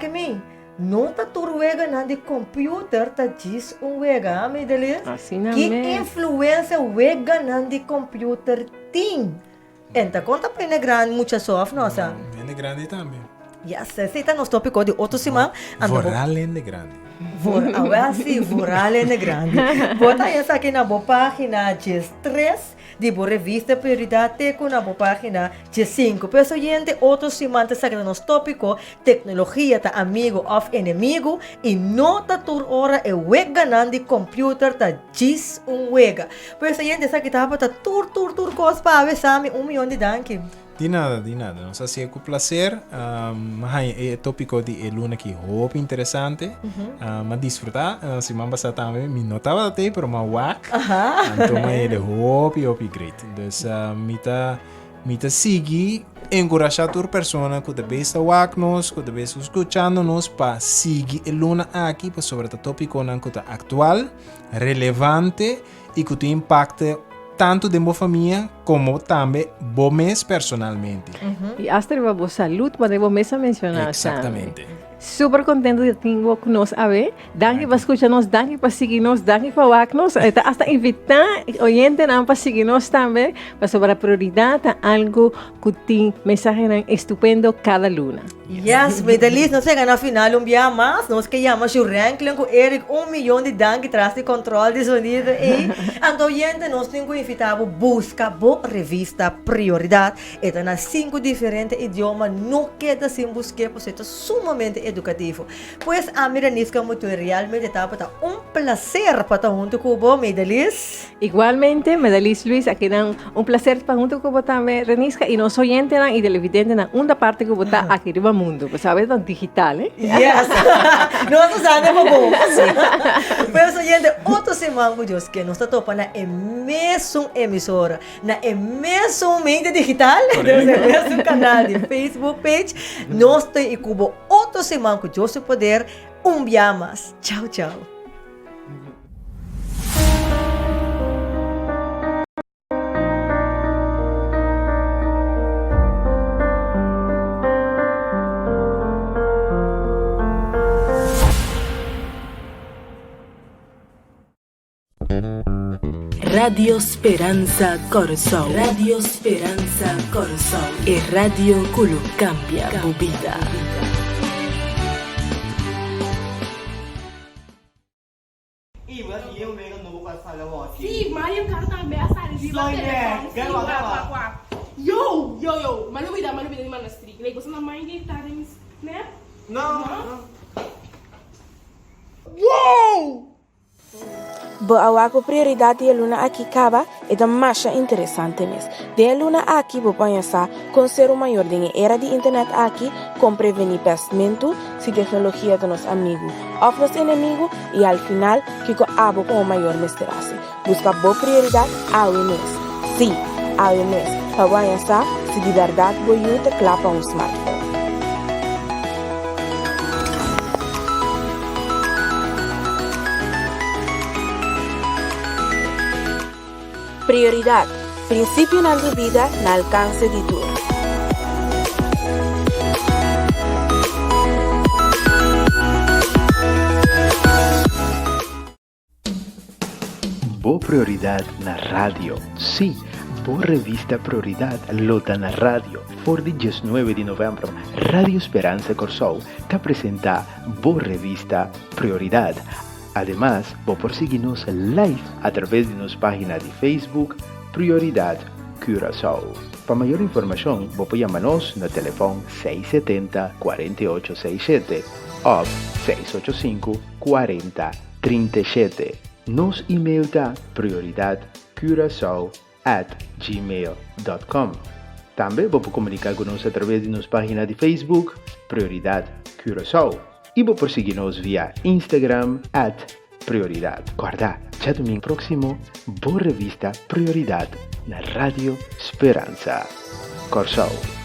mim. Não está tudo wega na de computer, tá diz wega, me dele. Assim não que é. influência wega na de computer tem? Então, conta para ele grande, muita soft, nossa. É grande também. Yes, esse está no tópico de outra semana. Voralen de grande. Voralen de grande. Bota essa aqui na boa página de 3 de boa revista Prioridade com na boa página de 5. Pessoal, gente, outro semana está aqui no tópico tecnologia tá amigo of inimigo e nota tur hora é wega de computer tá diz wega. Pessoal, gente, essa aqui tá para tur coisa para ver Sami milhão de danke. De nada. Nós assim com prazer. Mas é tópico de luna que roupa interessante. Mas desfrutar. Semana passada também me notava até, pero mas wak. Então mas ele roupa great. Então me tá seguir, encorajar a pessoa que deve estar wak nos, que deve estar escutando nos para seguir luna aqui para sobre o tópico que tá atual, relevante e que tem impacto tanto de mi familia como también vos personalmente. Y hasta la salud, podemos mencionar. Exactamente. Super contento de tener conosco a ver. Danke para escucharnos, danke para seguirnos, danke para vernos. Hasta invitar oyentes para seguirnos también, para sobre la prioridad a algo que tiene mensaje estupendo cada luna. Yes, medalhista, não chega na final dia mais, nós que chamamos o ranking com Eric 1 milhão de dank traz de controle de sonido e então gente nós temos que invitar busca boa revista prioridade e tá nas 5 diferentes idiomas não queda sem buscar pois é sumamente educativo. Pois a Miranisca muito realmente tá para prazer para estar junto com o medalhista. Igualmente, medalhista Luis, aqui dá prazer para junto com o também Renisca e nós oyentes e televidentes na uma parte que botar aqui no mundo, pues sabes, tan digital, ¿eh? Yes. Nós usamos bom. Mas gente, outra semana Deus que nós topa na mesma emissora, na mesma mídia digital, no mesmo canal de Facebook page, nós tem cubo outra semana com Deus poder dia mais. Tchau, tchau. Radio Speranza Corsol. Radio Speranza Corsol. E radio Kulu cambia bubida. Sì, Mario Kart também a série de Yo, malubida di manastri. Lei gosta na mãe de tarens, né? Não. Wow! Boa a prioridade de luna aqui cava é da mais interessante mesmo. De luna aqui vou pensar com ser o maior de era de internet aqui com prevenir pestimento se tecnologia de nos amigos ou nos inimigos e ao final que com abo com o maior mestrase. Busca boa prioridade ao mês. Sim, ao mês. Para pensar se de verdade vou te clapa smartphone. Prioridade. Princípio na vida na alcance de tudo. Boa prioridade na rádio. Sim, boa revista Prioridade lota na rádio. For de 19 de novembro, Radio Esperança Corsol te apresenta boa revista Prioridade. Además, vos por seguirnos live a través de nuestra página de Facebook Prioridad Curaçao. Para mayor información, vos podés llamarnos en el teléfono 670-4867 o 685-4037. Nos email da prioridadcuraçao@gmail.com. También vos podés comunicar con nosotros a través de nuestra página de Facebook Prioridad Curaçao. Y vos por seguirnos vía Instagram @prioridad. Guarda, ya domingo próximo, boa revista Prioridad na Radio Esperanza Corsol.